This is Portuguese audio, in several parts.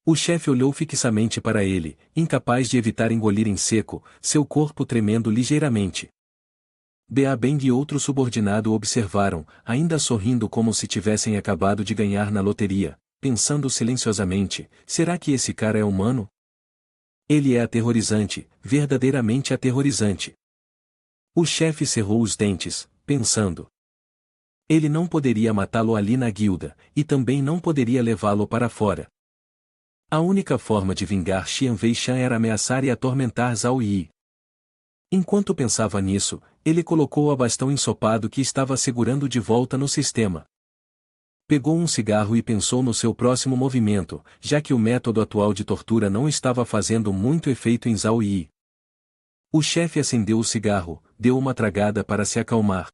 O chefe olhou fixamente para ele, incapaz de evitar engolir em seco, seu corpo tremendo ligeiramente. Beabeng e outro subordinado observaram, ainda sorrindo como se tivessem acabado de ganhar na loteria, pensando silenciosamente, será que esse cara é humano? Ele é aterrorizante, verdadeiramente aterrorizante. O chefe cerrou os dentes, pensando. Ele não poderia matá-lo ali na guilda, e também não poderia levá-lo para fora. A única forma de vingar Xian Weishan era ameaçar e atormentar Zhao Yi. Enquanto pensava nisso, ele colocou o bastão ensopado que estava segurando de volta no sistema. Pegou um cigarro e pensou no seu próximo movimento, já que o método atual de tortura não estava fazendo muito efeito em Zhao Yi. O chefe acendeu o cigarro, deu uma tragada para se acalmar.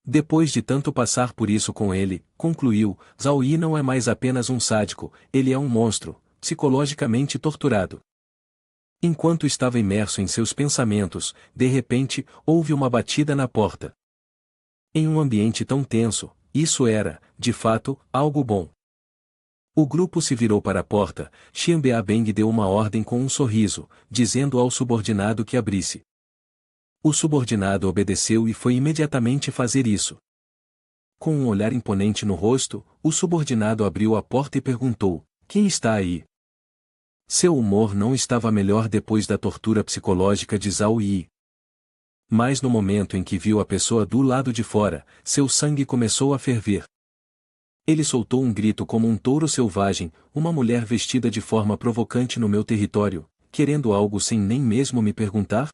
Depois de tanto passar por isso com ele, concluiu, Zhao Yi não é mais apenas um sádico, ele é um monstro, psicologicamente torturado. Enquanto estava imerso em seus pensamentos, de repente, houve uma batida na porta. Em um ambiente tão tenso, isso era, de fato, algo bom. O grupo se virou para a porta, Xian Beabeng deu uma ordem com um sorriso, dizendo ao subordinado que abrisse. O subordinado obedeceu e foi imediatamente fazer isso. Com um olhar imponente no rosto, o subordinado abriu a porta e perguntou, quem está aí? Seu humor não estava melhor depois da tortura psicológica de Zhao Yi. Mas no momento em que viu a pessoa do lado de fora, seu sangue começou a ferver. Ele soltou um grito como um touro selvagem, uma mulher vestida de forma provocante no meu território, querendo algo sem nem mesmo me perguntar?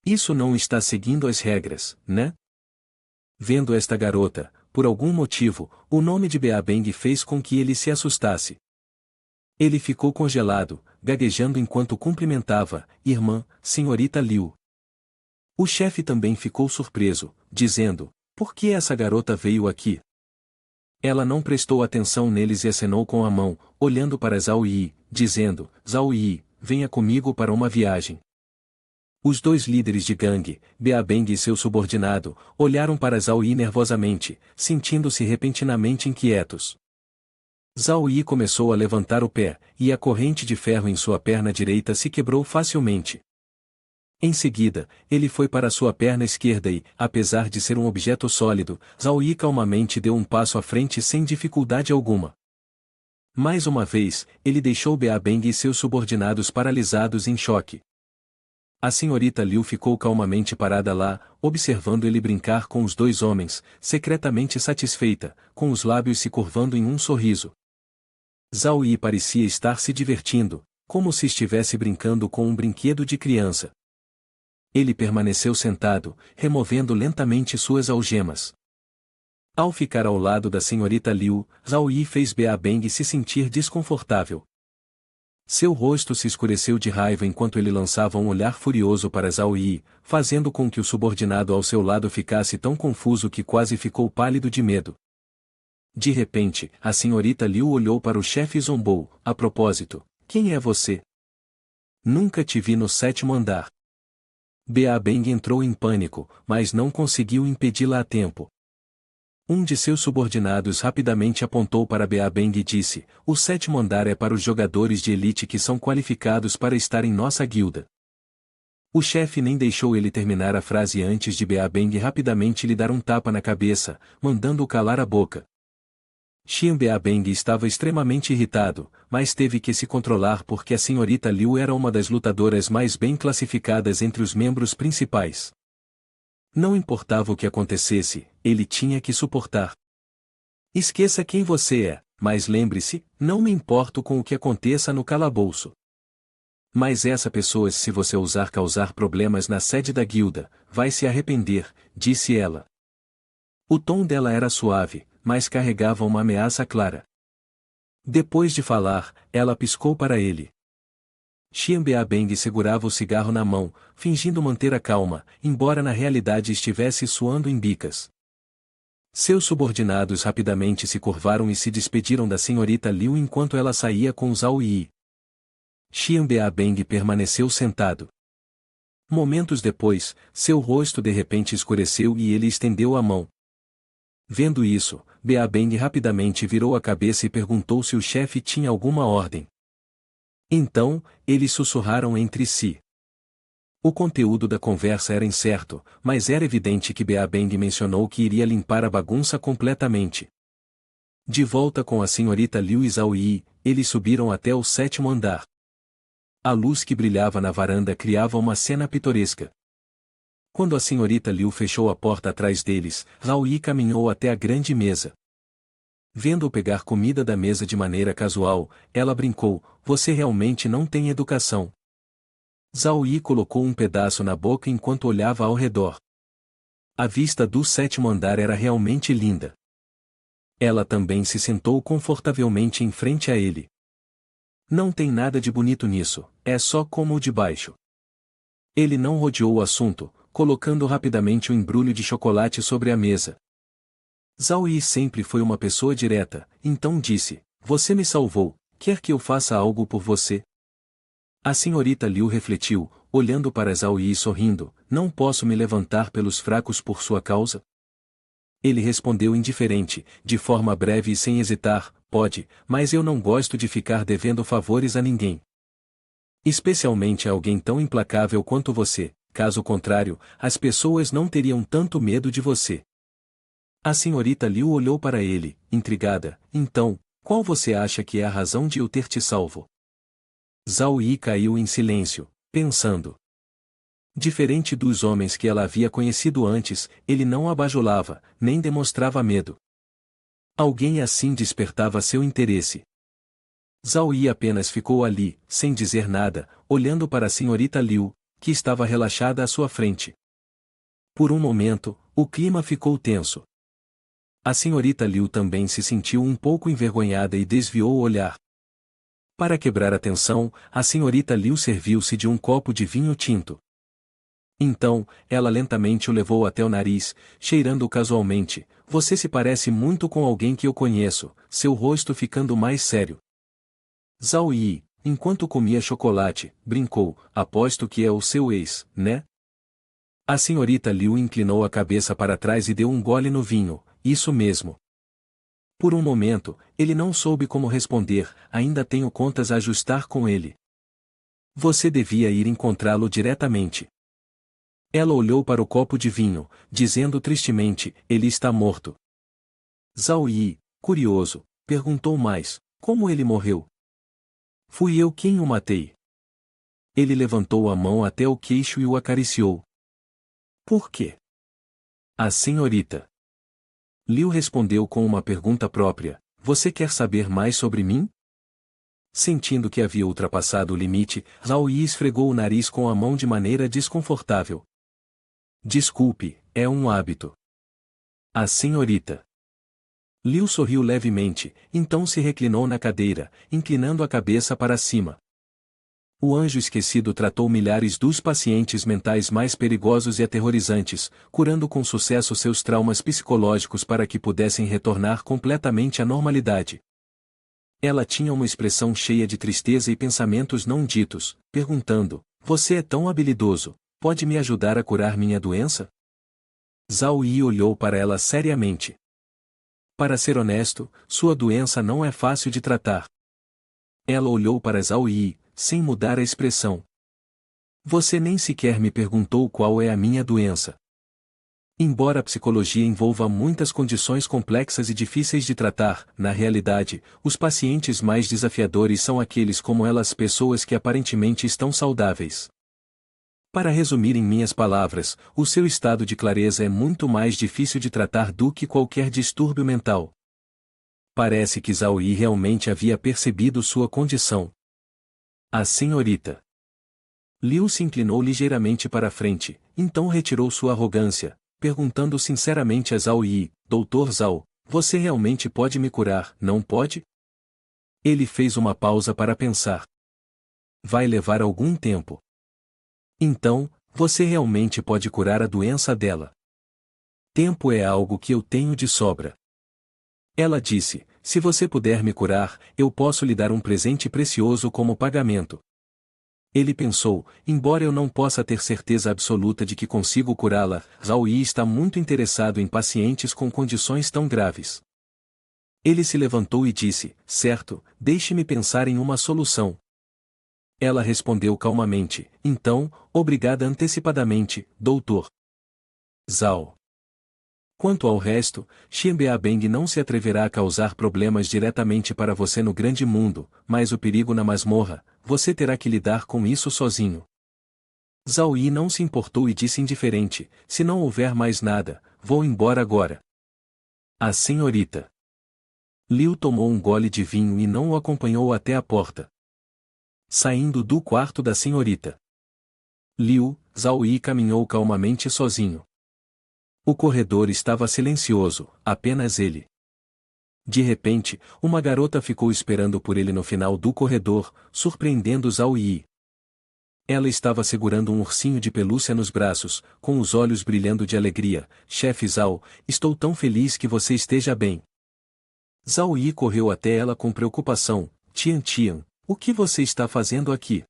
Isso não está seguindo as regras, né? Vendo esta garota, por algum motivo, o nome de Beabeng fez com que ele se assustasse. Ele ficou congelado, gaguejando enquanto cumprimentava, irmã, senhorita Liu. O chefe também ficou surpreso, dizendo, por que essa garota veio aqui? Ela não prestou atenção neles e acenou com a mão, olhando para Zhao Yi, dizendo, Zhao Yi, venha comigo para uma viagem. Os dois líderes de gangue, Beabeng e seu subordinado, olharam para Zhao Yi nervosamente, sentindo-se repentinamente inquietos. Zhao Yi começou a levantar o pé, e a corrente de ferro em sua perna direita se quebrou facilmente. Em seguida, ele foi para sua perna esquerda e, apesar de ser um objeto sólido, Zhao Yi calmamente deu um passo à frente sem dificuldade alguma. Mais uma vez, ele deixou Beabeng e seus subordinados paralisados em choque. A senhorita Liu ficou calmamente parada lá, observando ele brincar com os dois homens, secretamente satisfeita, com os lábios se curvando em um sorriso. Zhao Yi parecia estar se divertindo, como se estivesse brincando com um brinquedo de criança. Ele permaneceu sentado, removendo lentamente suas algemas. Ao ficar ao lado da senhorita Liu, Zhao Yi fez Beabeng se sentir desconfortável. Seu rosto se escureceu de raiva enquanto ele lançava um olhar furioso para Zhao Yi, fazendo com que o subordinado ao seu lado ficasse tão confuso que quase ficou pálido de medo. De repente, a senhorita Liu olhou para o chefe e zombou, a propósito, quem é você? Nunca te vi no 7º andar. Beabeng entrou em pânico, mas não conseguiu impedi-la a tempo. Um de seus subordinados rapidamente apontou para Beabeng e disse, o 7º andar é para os jogadores de elite que são qualificados para estar em nossa guilda. O chefe nem deixou ele terminar a frase antes de Beabeng rapidamente lhe dar um tapa na cabeça, mandando-o calar a boca. Xian Beabeng estava extremamente irritado, mas teve que se controlar porque a senhorita Liu era uma das lutadoras mais bem classificadas entre os membros principais. Não importava o que acontecesse, ele tinha que suportar. Esqueça quem você é, mas lembre-se, não me importo com o que aconteça no calabouço. Mas essa pessoa, se você ousar causar problemas na sede da guilda, vai se arrepender, disse ela. O tom dela era suave, mas carregava uma ameaça clara. Depois de falar, ela piscou para ele. Xian Beabeng segurava o cigarro na mão, fingindo manter a calma, embora na realidade estivesse suando em bicas. Seus subordinados rapidamente se curvaram e se despediram da senhorita Liu enquanto ela saía com Zhao Yi. Xian Beabeng permaneceu sentado. Momentos depois, seu rosto de repente escureceu e ele estendeu a mão. Vendo isso, Beabeng rapidamente virou a cabeça e perguntou se o chefe tinha alguma ordem. Então, eles sussurraram entre si. O conteúdo da conversa era incerto, mas era evidente que Beabeng mencionou que iria limpar a bagunça completamente. De volta com a senhorita Liu e Zhao Yi, eles subiram até o 7º andar. A luz que brilhava na varanda criava uma cena pitoresca. Quando a senhorita Liu fechou a porta atrás deles, Zhao Yi caminhou até a grande mesa. Vendo-o pegar comida da mesa de maneira casual, ela brincou: "Você realmente não tem educação." Zhao Yi colocou um pedaço na boca enquanto olhava ao redor. A vista do 7º andar era realmente linda. Ela também se sentou confortavelmente em frente a ele. "Não tem nada de bonito nisso, é só como o de baixo." Ele não rodeou o assunto, colocando rapidamente o embrulho de chocolate sobre a mesa. Zhao Yi sempre foi uma pessoa direta, então disse: "Você me salvou, quer que eu faça algo por você?" A senhorita Liu refletiu, olhando para Zhao Yi e sorrindo: "Não posso me levantar pelos fracos por sua causa?" Ele respondeu indiferente, de forma breve e sem hesitar: "Pode, mas eu não gosto de ficar devendo favores a ninguém. Especialmente a alguém tão implacável quanto você, caso contrário, as pessoas não teriam tanto medo de você." A senhorita Liu olhou para ele, intrigada: "Então, qual você acha que é a razão de eu ter te salvo?" Zhao Yi caiu em silêncio, pensando. Diferente dos homens que ela havia conhecido antes, ele não a bajulava, nem demonstrava medo. Alguém assim despertava seu interesse. Zhao Yi apenas ficou ali, sem dizer nada, olhando para a senhorita Liu, que estava relaxada à sua frente. Por um momento, o clima ficou tenso. A senhorita Liu também se sentiu um pouco envergonhada e desviou o olhar. Para quebrar a tensão, a senhorita Liu serviu-se de um copo de vinho tinto. Então, ela lentamente o levou até o nariz, cheirando casualmente: "Você se parece muito com alguém que eu conheço", seu rosto ficando mais sério. Zhao Yi, enquanto comia chocolate, brincou: "Aposto que é o seu ex, né?" A senhorita Liu inclinou a cabeça para trás e deu um gole no vinho: "Isso mesmo." Por um momento, ele não soube como responder: "Ainda tenho contas a ajustar com ele." "Você devia ir encontrá-lo diretamente." Ela olhou para o copo de vinho, dizendo tristemente: "Ele está morto." Zhao Yi, curioso, perguntou mais: "Como ele morreu?" "Fui eu quem o matei." Ele levantou a mão até o queixo e o acariciou. "Por quê?" A senhorita Liu respondeu com uma pergunta própria: "Você quer saber mais sobre mim?" Sentindo que havia ultrapassado o limite, Zhao Yi esfregou o nariz com a mão de maneira desconfortável. "Desculpe, é um hábito." A senhorita Liu sorriu levemente, então se reclinou na cadeira, inclinando a cabeça para cima. O anjo esquecido tratou milhares dos pacientes mentais mais perigosos e aterrorizantes, curando com sucesso seus traumas psicológicos para que pudessem retornar completamente à normalidade. Ela tinha uma expressão cheia de tristeza e pensamentos não ditos, perguntando: "Você é tão habilidoso, pode me ajudar a curar minha doença?" Zhao Yi olhou para ela seriamente. "Para ser honesto, sua doença não é fácil de tratar." Ela olhou para Zhao Yi, sem mudar a expressão. "Você nem sequer me perguntou qual é a minha doença." Embora a psicologia envolva muitas condições complexas e difíceis de tratar, na realidade, os pacientes mais desafiadores são aqueles como elas, pessoas que aparentemente estão saudáveis. Para resumir em minhas palavras, o seu estado de clareza é muito mais difícil de tratar do que qualquer distúrbio mental. Parece que Zhao Yi realmente havia percebido sua condição. A senhorita Liu se inclinou ligeiramente para a frente, então retirou sua arrogância, perguntando sinceramente a Zhao Yi: "Doutor Zhao, você realmente pode me curar, não pode?" Ele fez uma pausa para pensar. "Vai levar algum tempo." "Então, você realmente pode curar a doença dela." "Tempo é algo que eu tenho de sobra." Ela disse: "Se você puder me curar, eu posso lhe dar um presente precioso como pagamento." Ele pensou: embora eu não possa ter certeza absoluta de que consigo curá-la, Zhao Yi está muito interessado em pacientes com condições tão graves. Ele se levantou e disse, certo, deixe-me pensar em uma solução. Ela respondeu calmamente, então, obrigada antecipadamente, doutor Zhao. Quanto ao resto, Xianbeabeng não se atreverá a causar problemas diretamente para você no grande mundo, mas o perigo na masmorra, você terá que lidar com isso sozinho. Zhao Yi não se importou e disse indiferente, se não houver mais nada, vou embora agora. A senhorita Liu tomou um gole de vinho e não o acompanhou até a porta. Saindo do quarto da senhorita Liu, Zhao Yi caminhou calmamente sozinho. O corredor estava silencioso, apenas ele. De repente, uma garota ficou esperando por ele no final do corredor, surpreendendo Zhao Yi. Ela estava segurando um ursinho de pelúcia nos braços, com os olhos brilhando de alegria. Chefe Zhao, estou tão feliz que você esteja bem. Zhao Yi correu até ela com preocupação. Tian Tian, o que você está fazendo aqui?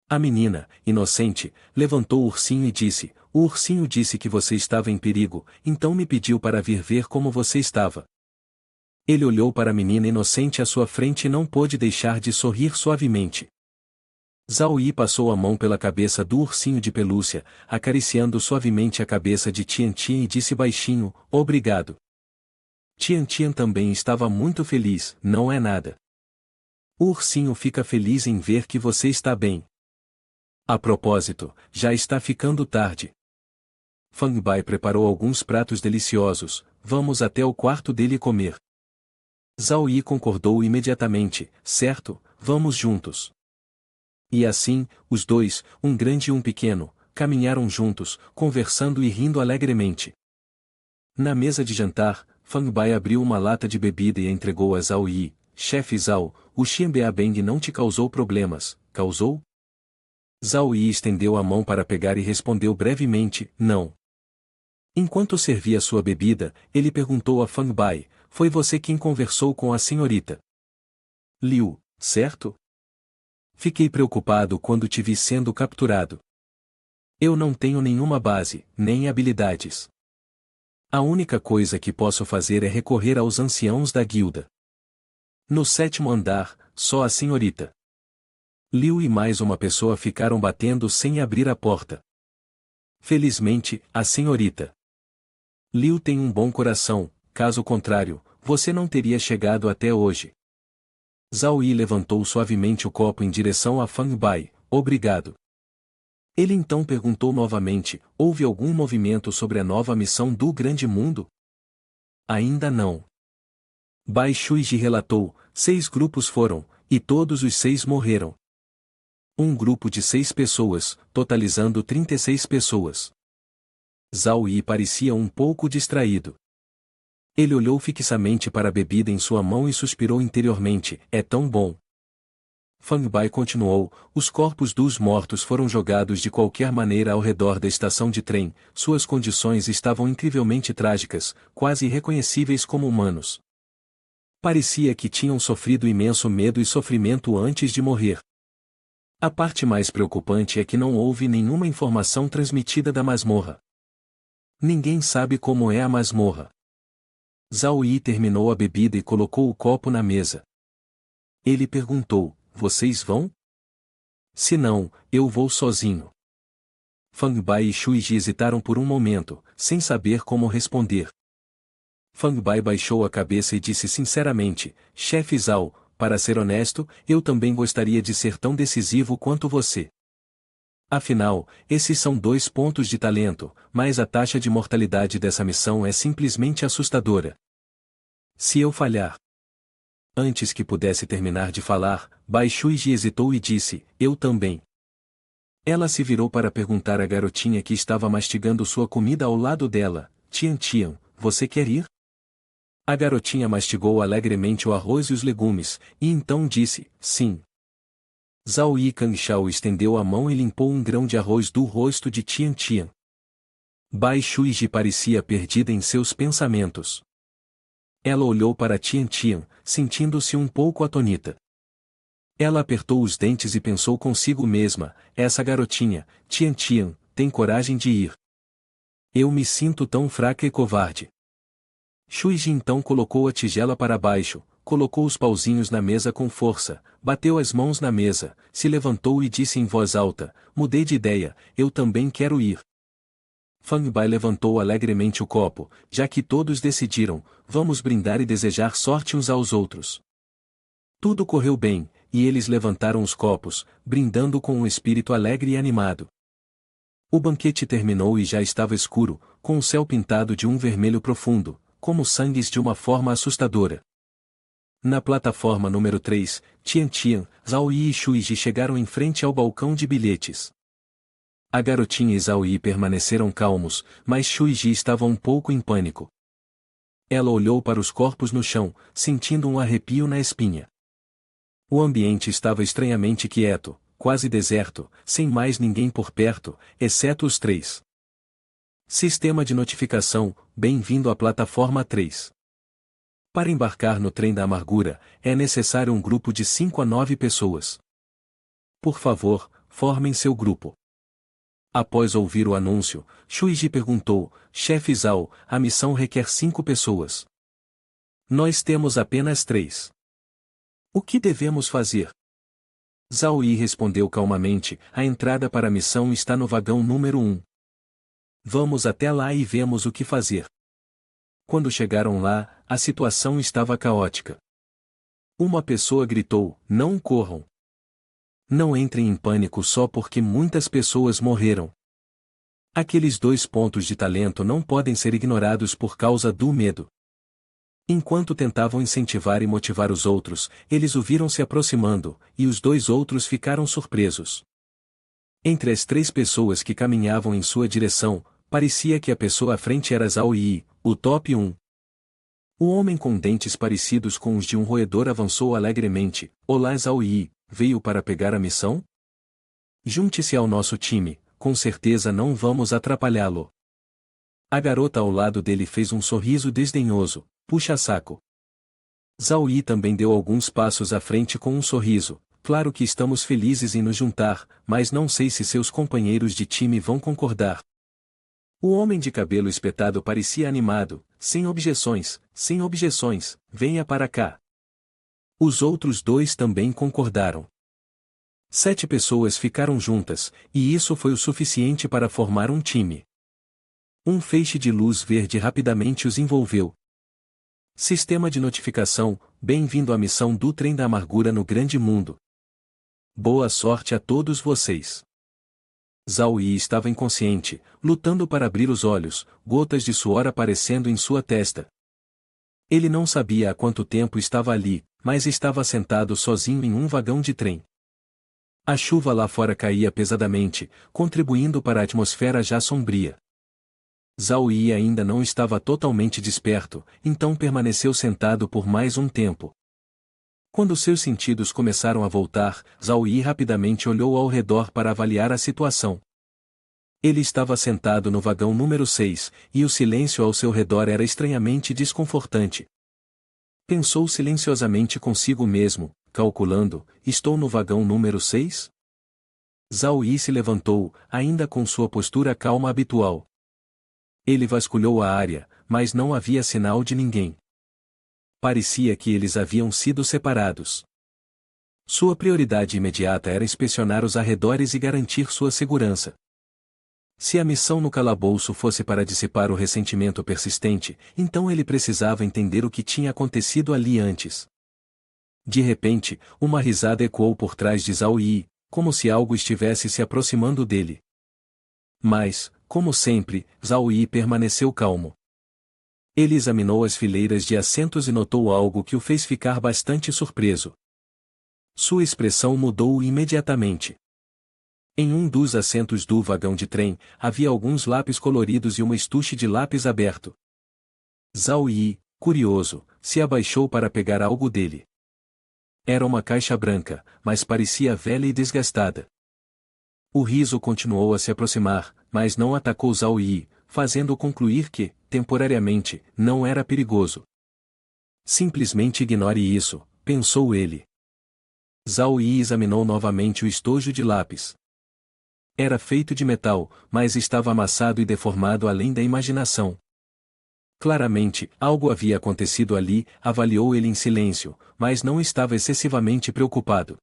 A menina, inocente, levantou o ursinho e disse, o ursinho disse que você estava em perigo, então me pediu para vir ver como você estava. Ele olhou para a menina inocente à sua frente e não pôde deixar de sorrir suavemente. Zhao Yi passou a mão pela cabeça do ursinho de pelúcia, acariciando suavemente a cabeça de Tian Tian e disse baixinho, obrigado. Tian Tian também estava muito feliz, não é nada. O ursinho fica feliz em ver que você está bem. A propósito, já está ficando tarde. Fang Bai preparou alguns pratos deliciosos, vamos até o quarto dele comer. Zhao Yi concordou imediatamente, certo, vamos juntos. E assim, os dois, um grande e um pequeno, caminharam juntos, conversando e rindo alegremente. Na mesa de jantar, Fang Bai abriu uma lata de bebida e a entregou a Zhao Yi. Chefe Zhao, o Xianbeabeng não te causou problemas, causou? Zhao Yi estendeu a mão para pegar e respondeu brevemente, não. Enquanto servia sua bebida, ele perguntou a Fang Bai, foi você quem conversou com a senhorita Liu, certo? Fiquei preocupado quando te vi sendo capturado. Eu não tenho nenhuma base, nem habilidades. A única coisa que posso fazer é recorrer aos anciãos da guilda. No 7º andar, só a senhorita Liu e mais uma pessoa ficaram batendo sem abrir a porta. Felizmente, a senhorita Liu tem um bom coração, caso contrário, você não teria chegado até hoje. Zhao Yi levantou suavemente o copo em direção a Fang Bai, obrigado. Ele então perguntou novamente, houve algum movimento sobre a nova missão do Grande Mundo? Ainda não. Bai Shuiji relatou, 6 grupos foram, e todos os 6 morreram. Um grupo de 6 pessoas, totalizando 36 pessoas. Zhao Yi parecia um pouco distraído. Ele olhou fixamente para a bebida em sua mão e suspirou interiormente, é tão bom. Fang Bai continuou, os corpos dos mortos foram jogados de qualquer maneira ao redor da estação de trem, suas condições estavam incrivelmente trágicas, quase irreconhecíveis como humanos. Parecia que tinham sofrido imenso medo e sofrimento antes de morrer. A parte mais preocupante é que não houve nenhuma informação transmitida da masmorra. Ninguém sabe como é a masmorra. Zhao Yi terminou a bebida e colocou o copo na mesa. Ele perguntou, vocês vão? Se não, eu vou sozinho. Fang Bai e Shuiji hesitaram por um momento, sem saber como responder. Fang Bai baixou a cabeça e disse sinceramente, chefe Zhao, para ser honesto, eu também gostaria de ser tão decisivo quanto você. Afinal, esses são 2 pontos de talento, mas a taxa de mortalidade dessa missão é simplesmente assustadora. Se eu falhar. Antes que pudesse terminar de falar, Bai Shuiji hesitou e disse, eu também. Ela se virou para perguntar à garotinha que estava mastigando sua comida ao lado dela, Tian Tian, você quer ir? A garotinha mastigou alegremente o arroz e os legumes, e então disse, sim. Zhao Yi Kangshao estendeu a mão e limpou um grão de arroz do rosto de Tian Tian. Bai Shuiji parecia perdida em seus pensamentos. Ela olhou para Tian Tian, sentindo-se um pouco atonita. Ela apertou os dentes e pensou consigo mesma, essa garotinha, Tian Tian, tem coragem de ir. Eu me sinto tão fraca e covarde. Shuiji então colocou a tigela para baixo, colocou os pauzinhos na mesa com força, bateu as mãos na mesa, se levantou e disse em voz alta: mudei de ideia, eu também quero ir. Fang Bai levantou alegremente o copo, já que todos decidiram, vamos brindar e desejar sorte uns aos outros. Tudo correu bem, e eles levantaram os copos, brindando com um espírito alegre e animado. O banquete terminou e já estava escuro, com o céu pintado de um vermelho profundo, como sangues de uma forma assustadora. Na plataforma número 3, Tian, Zhao Yi e Shuiji chegaram em frente ao balcão de bilhetes. A garotinha e Zhao Yi permaneceram calmos, mas Shuiji estava um pouco em pânico. Ela olhou para os corpos no chão, sentindo um arrepio na espinha. O ambiente estava estranhamente quieto, quase deserto, sem mais ninguém por perto, exceto os três. Sistema de notificação: bem-vindo à plataforma 3. Para embarcar no trem da amargura, é necessário um grupo de 5 a 9 pessoas. Por favor, formem seu grupo. Após ouvir o anúncio, Shuiji perguntou: chefe Zhao, a missão requer 5 pessoas. Nós temos apenas 3. O que devemos fazer? Zhao Yi respondeu calmamente: a entrada para a missão está no vagão número 1. Vamos até lá e vemos o que fazer. Quando chegaram lá, a situação estava caótica. Uma pessoa gritou: não corram. Não entrem em pânico só porque muitas pessoas morreram. Aqueles 2 pontos de talento não podem ser ignorados por causa do medo. Enquanto tentavam incentivar e motivar os outros, eles o viram se aproximando, e os 2 outros ficaram surpresos. Entre as 3 pessoas que caminhavam em sua direção, parecia que a pessoa à frente era Zhao Yi, o top 1. O homem com dentes parecidos com os de um roedor avançou alegremente: olá Zhao Yi, veio para pegar a missão? Junte-se ao nosso time, com certeza não vamos atrapalhá-lo. A garota ao lado dele fez um sorriso desdenhoso: puxa saco. Zhao Yi também deu alguns passos à frente com um sorriso: claro que estamos felizes em nos juntar, mas não sei se seus companheiros de time vão concordar. O homem de cabelo espetado parecia animado: sem objeções, venha para cá. Os outros 2 também concordaram. 7 pessoas ficaram juntas, e isso foi o suficiente para formar um time. Um feixe de luz verde rapidamente os envolveu. Sistema de notificação: bem-vindo à missão do Trem da Amargura no Grande Mundo. Boa sorte a todos vocês. Zhao Yi estava inconsciente, lutando para abrir os olhos, gotas de suor aparecendo em sua testa. Ele não sabia há quanto tempo estava ali, mas estava sentado sozinho em um vagão de trem. A chuva lá fora caía pesadamente, contribuindo para a atmosfera já sombria. Zhao Yi ainda não estava totalmente desperto, então permaneceu sentado por mais um tempo. Quando seus sentidos começaram a voltar, Zhao Yi rapidamente olhou ao redor para avaliar a situação. Ele estava sentado no vagão número 6, e o silêncio ao seu redor era estranhamente desconfortante. Pensou silenciosamente consigo mesmo, calculando: estou no vagão número 6? Zhao Yi se levantou, ainda com sua postura calma habitual. Ele vasculhou a área, mas não havia sinal de ninguém. Parecia que eles haviam sido separados. Sua prioridade imediata era inspecionar os arredores e garantir sua segurança. Se a missão no calabouço fosse para dissipar o ressentimento persistente, então ele precisava entender o que tinha acontecido ali antes. De repente, uma risada ecoou por trás de Zhao Yi, como se algo estivesse se aproximando dele. Mas, como sempre, Zhao Yi permaneceu calmo. Ele examinou as fileiras de assentos e notou algo que o fez ficar bastante surpreso. Sua expressão mudou imediatamente. Em um dos assentos do vagão de trem, havia alguns lápis coloridos e uma estuche de lápis aberto. Zhao Yi, curioso, se abaixou para pegar algo dele. Era uma caixa branca, mas parecia velha e desgastada. O riso continuou a se aproximar, mas não atacou Zhao Yi, fazendo-o concluir que, temporariamente, não era perigoso. Simplesmente ignore isso, pensou ele. Zhao Yi examinou novamente o estojo de lápis. Era feito de metal, mas estava amassado e deformado além da imaginação. Claramente, algo havia acontecido ali, avaliou ele em silêncio, mas não estava excessivamente preocupado.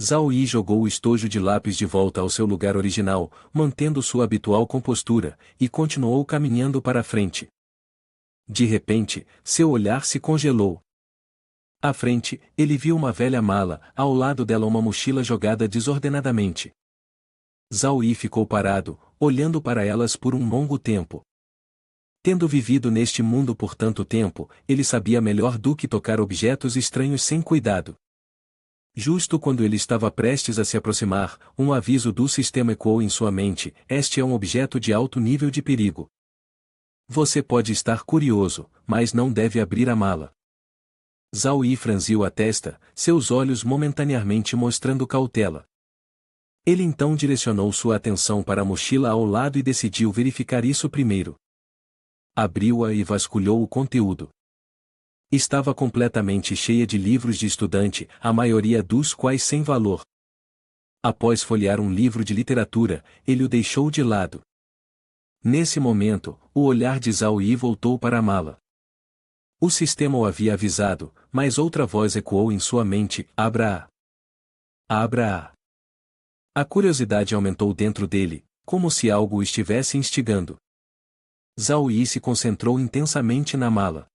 Zhao Yi jogou o estojo de lápis de volta ao seu lugar original, mantendo sua habitual compostura, e continuou caminhando para a frente. De repente, seu olhar se congelou. À frente, ele viu uma velha mala, ao lado dela uma mochila jogada desordenadamente. Zhao Yi ficou parado, olhando para elas por um longo tempo. Tendo vivido neste mundo por tanto tempo, ele sabia melhor do que tocar objetos estranhos sem cuidado. Justo quando ele estava prestes a se aproximar, um aviso do sistema ecoou em sua mente: este é um objeto de alto nível de perigo. Você pode estar curioso, mas não deve abrir a mala. Zhao Yi franziu a testa, seus olhos momentaneamente mostrando cautela. Ele então direcionou sua atenção para a mochila ao lado e decidiu verificar isso primeiro. Abriu-a e vasculhou o conteúdo. Estava completamente cheia de livros de estudante, a maioria dos quais sem valor. Após folhear um livro de literatura, ele o deixou de lado. Nesse momento, o olhar de Zhao Yi voltou para a mala. O sistema o havia avisado, mas outra voz ecoou em sua mente: abra-a. Abra-a. A curiosidade aumentou dentro dele, como se algo o estivesse instigando. Zhao Yi se concentrou intensamente na mala.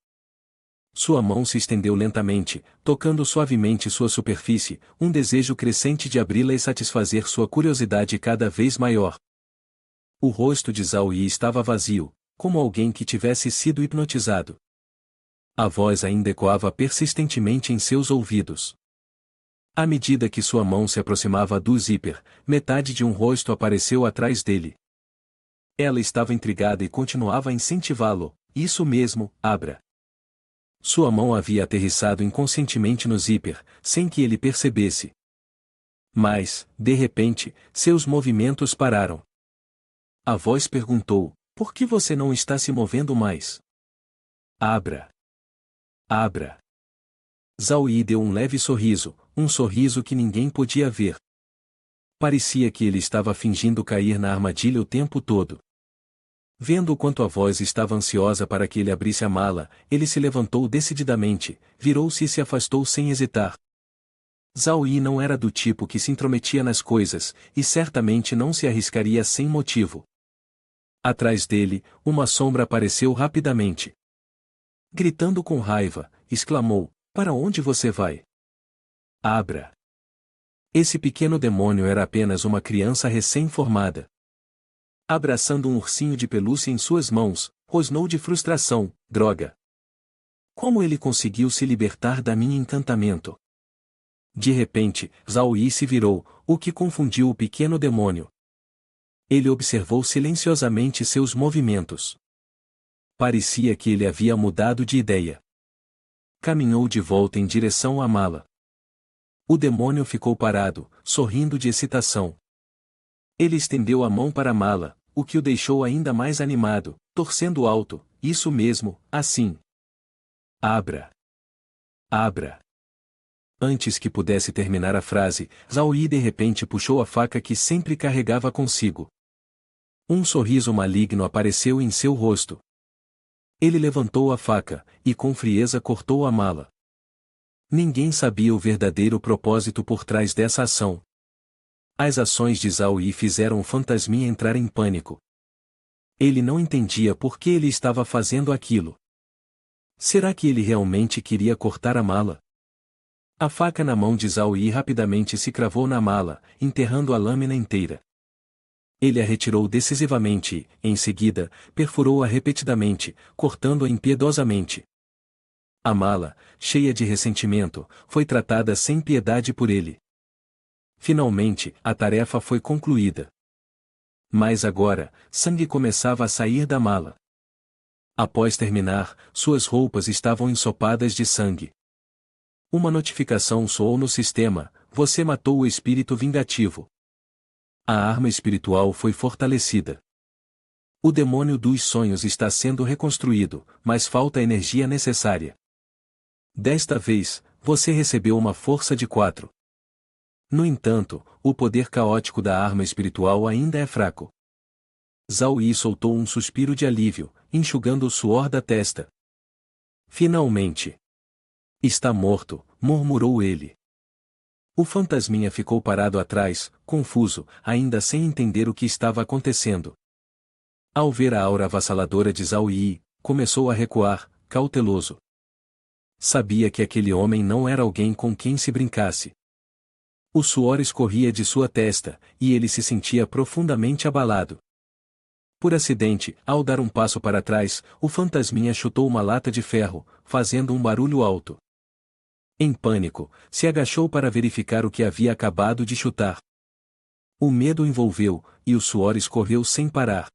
Sua mão se estendeu lentamente, tocando suavemente sua superfície, um desejo crescente de abri-la e satisfazer sua curiosidade cada vez maior. O rosto de Zhao Yi estava vazio, como alguém que tivesse sido hipnotizado. A voz ainda ecoava persistentemente em seus ouvidos. À medida que sua mão se aproximava do zíper, metade de um rosto apareceu atrás dele. Ela estava intrigada e continuava a incentivá-lo: isso mesmo, abra. Sua mão havia aterrissado inconscientemente no zíper, sem que ele percebesse. Mas, de repente, seus movimentos pararam. A voz perguntou: por que você não está se movendo mais? Abra. Abra. Zhao Yi deu um leve sorriso, um sorriso que ninguém podia ver. Parecia que ele estava fingindo cair na armadilha o tempo todo. Vendo o quanto a voz estava ansiosa para que ele abrisse a mala, ele se levantou decididamente, virou-se e se afastou sem hesitar. Zhao Yi não era do tipo que se intrometia nas coisas, e certamente não se arriscaria sem motivo. Atrás dele, uma sombra apareceu rapidamente. Gritando com raiva, exclamou: para onde você vai? Abra. Esse pequeno demônio era apenas uma criança recém-formada. Abraçando um ursinho de pelúcia em suas mãos, rosnou de frustração: droga! Como ele conseguiu se libertar da minha encantamento? De repente, Zhao Yi se virou, o que confundiu o pequeno demônio. Ele observou silenciosamente seus movimentos. Parecia que ele havia mudado de ideia. Caminhou de volta em direção à mala. O demônio ficou parado, sorrindo de excitação. Ele estendeu a mão para a mala, o que o deixou ainda mais animado, torcendo alto: isso mesmo, assim. Abra. Abra. Antes que pudesse terminar a frase, Zhao Yi de repente puxou a faca que sempre carregava consigo. Um sorriso maligno apareceu em seu rosto. Ele levantou a faca, e com frieza cortou a mala. Ninguém sabia o verdadeiro propósito por trás dessa ação. As ações de Zhao Yi fizeram o fantasminha entrar em pânico. Ele não entendia por que ele estava fazendo aquilo. Será que ele realmente queria cortar a mala? A faca na mão de Zhao Yi rapidamente se cravou na mala, enterrando a lâmina inteira. Ele a retirou decisivamente e, em seguida, perfurou-a repetidamente, cortando-a impiedosamente. A mala, cheia de ressentimento, foi tratada sem piedade por ele. Finalmente, a tarefa foi concluída. Mas agora, sangue começava a sair da mala. Após terminar, suas roupas estavam ensopadas de sangue. Uma notificação soou no sistema: você matou o espírito vingativo. A arma espiritual foi fortalecida. O demônio dos sonhos está sendo reconstruído, mas falta a energia necessária. Desta vez, você recebeu uma força de 4. No entanto, o poder caótico da arma espiritual ainda é fraco. Zhao Yi soltou um suspiro de alívio, enxugando o suor da testa. Finalmente. Está morto, murmurou ele. O fantasminha ficou parado atrás, confuso, ainda sem entender o que estava acontecendo. Ao ver a aura avassaladora de Zhao Yi, começou a recuar, cauteloso. Sabia que aquele homem não era alguém com quem se brincasse. O suor escorria de sua testa, e ele se sentia profundamente abalado. Por acidente, ao dar um passo para trás, o fantasminha chutou uma lata de ferro, fazendo um barulho alto. Em pânico, se agachou para verificar o que havia acabado de chutar. O medo envolveu, e o suor escorreu sem parar.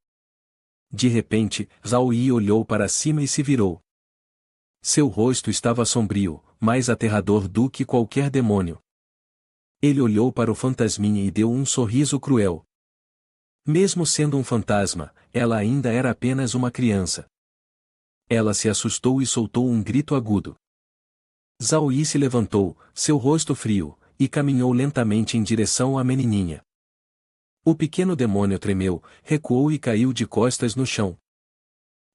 De repente, Zhao Yi olhou para cima e se virou. Seu rosto estava sombrio, mais aterrador do que qualquer demônio. Ele olhou para o fantasminha e deu um sorriso cruel. Mesmo sendo um fantasma, ela ainda era apenas uma criança. Ela se assustou e soltou um grito agudo. Zhao Yi se levantou, seu rosto frio, e caminhou lentamente em direção à menininha. O pequeno demônio tremeu, recuou e caiu de costas no chão.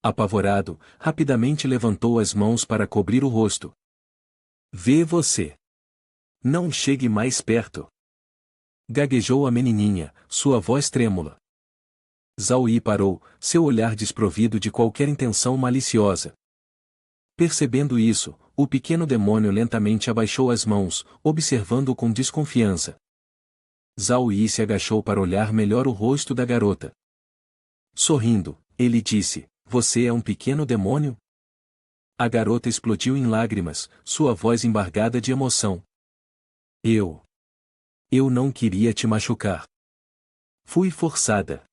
Apavorado, rapidamente levantou as mãos para cobrir o rosto. Vê você. Não chegue mais perto. Gaguejou a menininha, sua voz trêmula. Zhao Yi parou, seu olhar desprovido de qualquer intenção maliciosa. Percebendo isso, o pequeno demônio lentamente abaixou as mãos, observando-o com desconfiança. Zhao Yi se agachou para olhar melhor o rosto da garota. Sorrindo, ele disse, você é um pequeno demônio? A garota explodiu em lágrimas, sua voz embargada de emoção. Eu não queria te machucar. Fui forçada.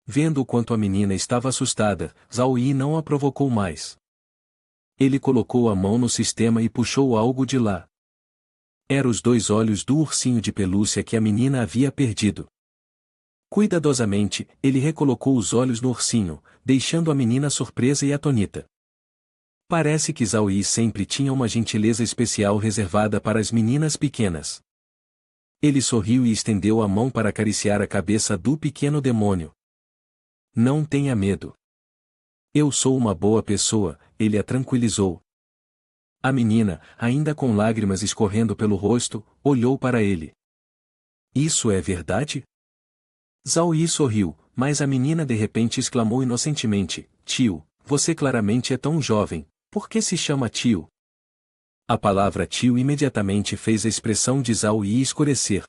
Vendo o quanto a menina estava assustada, Zhao Yi não a provocou mais. Ele colocou a mão no sistema e puxou algo de lá. Eram os 2 olhos do ursinho de pelúcia que a menina havia perdido. Cuidadosamente, ele recolocou os olhos no ursinho, deixando a menina surpresa e atonita. Parece que Zhao Yi sempre tinha uma gentileza especial reservada para as meninas pequenas. Ele sorriu e estendeu a mão para acariciar a cabeça do pequeno demônio. Não tenha medo. Eu sou uma boa pessoa, ele a tranquilizou. A menina, ainda com lágrimas escorrendo pelo rosto, olhou para ele. Isso é verdade? Zhao Yi sorriu, mas a menina de repente exclamou inocentemente, tio, você claramente é tão jovem, por que se chama tio? A palavra tio imediatamente fez a expressão de Zhao Yi escurecer.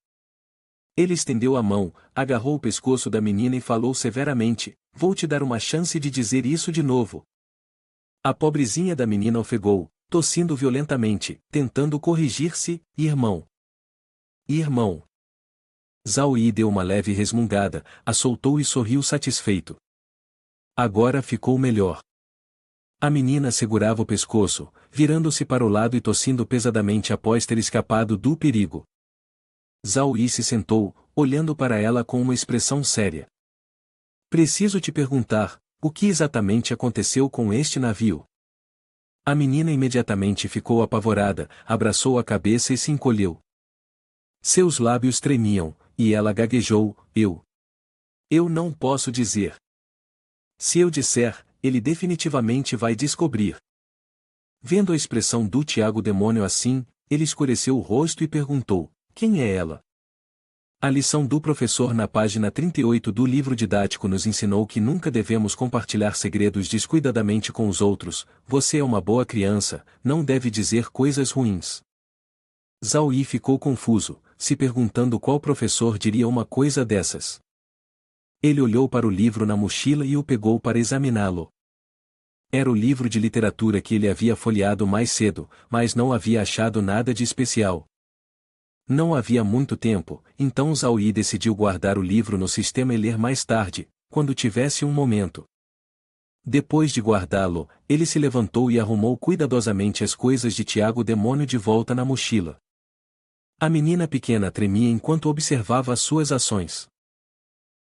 Ele estendeu a mão, agarrou o pescoço da menina e falou severamente, vou te dar uma chance de dizer isso de novo. A pobrezinha da menina ofegou, tossindo violentamente, tentando corrigir-se, irmão. Irmão. Zhao Yi deu uma leve resmungada, a soltou e sorriu satisfeito. Agora ficou melhor. A menina segurava o pescoço, virando-se para o lado e tossindo pesadamente após ter escapado do perigo. Zhao Yi se sentou, olhando para ela com uma expressão séria. Preciso te perguntar, o que exatamente aconteceu com este navio? A menina imediatamente ficou apavorada, abraçou a cabeça e se encolheu. Seus lábios tremiam, e ela gaguejou, Eu não posso dizer. Se eu disser, ele definitivamente vai descobrir. Vendo a expressão do Tiago Demônio assim, ele escureceu o rosto e perguntou, quem é ela? A lição do professor na página 38 do livro didático nos ensinou que nunca devemos compartilhar segredos descuidadamente com os outros, você é uma boa criança, não deve dizer coisas ruins. Zhao Yi ficou confuso, se perguntando qual professor diria uma coisa dessas. Ele olhou para o livro na mochila e o pegou para examiná-lo. Era o livro de literatura que ele havia folheado mais cedo, mas não havia achado nada de especial. Não havia muito tempo, então Zhao Yi decidiu guardar o livro no sistema e ler mais tarde, quando tivesse um momento. Depois de guardá-lo, ele se levantou e arrumou cuidadosamente as coisas de Tiago Demônio de volta na mochila. A menina pequena tremia enquanto observava as suas ações.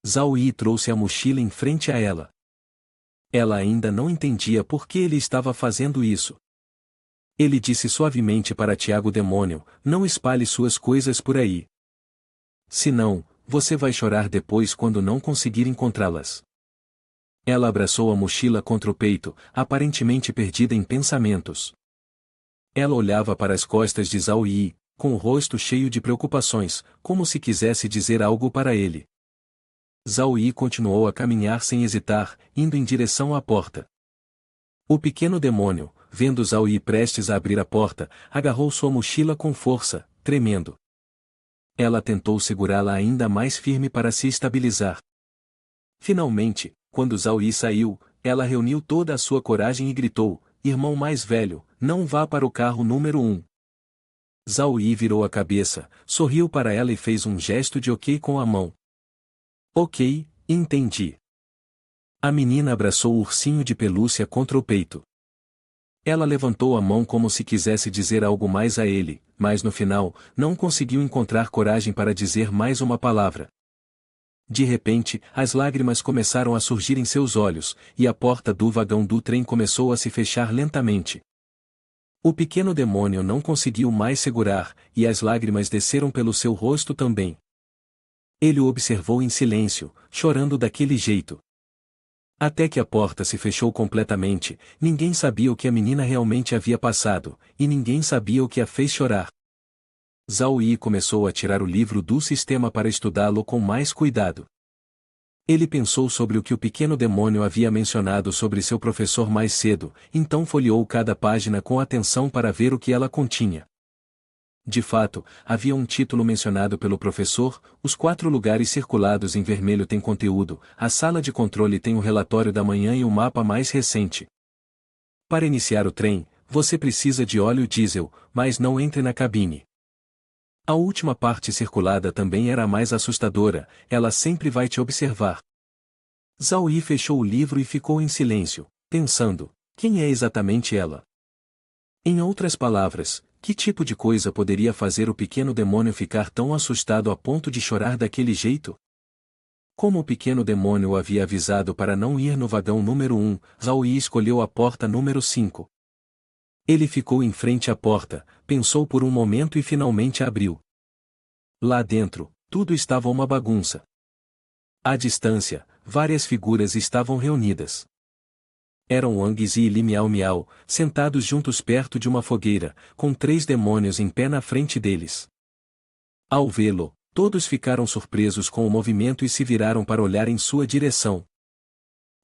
Zhao Yi trouxe a mochila em frente a ela. Ela ainda não entendia por que ele estava fazendo isso. Ele disse suavemente para Tiago Demônio, não espalhe suas coisas por aí. Senão, você vai chorar depois quando não conseguir encontrá-las. Ela abraçou a mochila contra o peito, aparentemente perdida em pensamentos. Ela olhava para as costas de Zhao Yi, com o rosto cheio de preocupações, como se quisesse dizer algo para ele. Zhao Yi continuou a caminhar sem hesitar, indo em direção à porta. O pequeno demônio, vendo Zhao Yi prestes a abrir a porta, agarrou sua mochila com força, tremendo. Ela tentou segurá-la ainda mais firme para se estabilizar. Finalmente, quando Zhao Yi saiu, ela reuniu toda a sua coragem e gritou: "Irmão mais velho, não vá para o carro número 1. Zhao Yi virou a cabeça, sorriu para ela e fez um gesto de ok com a mão. Ok, entendi. A menina abraçou o ursinho de pelúcia contra o peito. Ela levantou a mão como se quisesse dizer algo mais a ele, mas no final, não conseguiu encontrar coragem para dizer mais uma palavra. De repente, as lágrimas começaram a surgir em seus olhos, e a porta do vagão do trem começou a se fechar lentamente. O pequeno demônio não conseguiu mais segurar, e as lágrimas desceram pelo seu rosto também. Ele o observou em silêncio, chorando daquele jeito. Até que a porta se fechou completamente, ninguém sabia o que a menina realmente havia passado, e ninguém sabia o que a fez chorar. Zhao Yi começou a tirar o livro do sistema para estudá-lo com mais cuidado. Ele pensou sobre o que o pequeno demônio havia mencionado sobre seu professor mais cedo, então folheou cada página com atenção para ver o que ela continha. De fato, havia um título mencionado pelo professor: os 4 lugares circulados em vermelho têm conteúdo, a sala de controle tem o relatório da manhã e o mapa mais recente. Para iniciar o trem, você precisa de óleo diesel, mas não entre na cabine. A última parte circulada também era a mais assustadora, ela sempre vai te observar. Zhao Yi fechou o livro e ficou em silêncio, pensando: quem é exatamente ela? Em outras palavras, que tipo de coisa poderia fazer o pequeno demônio ficar tão assustado a ponto de chorar daquele jeito? Como o pequeno demônio o havia avisado para não ir no vagão número 1, Zhao Yi escolheu a porta número 5. Ele ficou em frente à porta, pensou por um momento e finalmente abriu. Lá dentro, tudo estava uma bagunça. À distância, várias figuras estavam reunidas. Eram Wang Zi e Li Miao Miao, sentados juntos perto de uma fogueira, com 3 demônios em pé na frente deles. Ao vê-lo, todos ficaram surpresos com o movimento e se viraram para olhar em sua direção.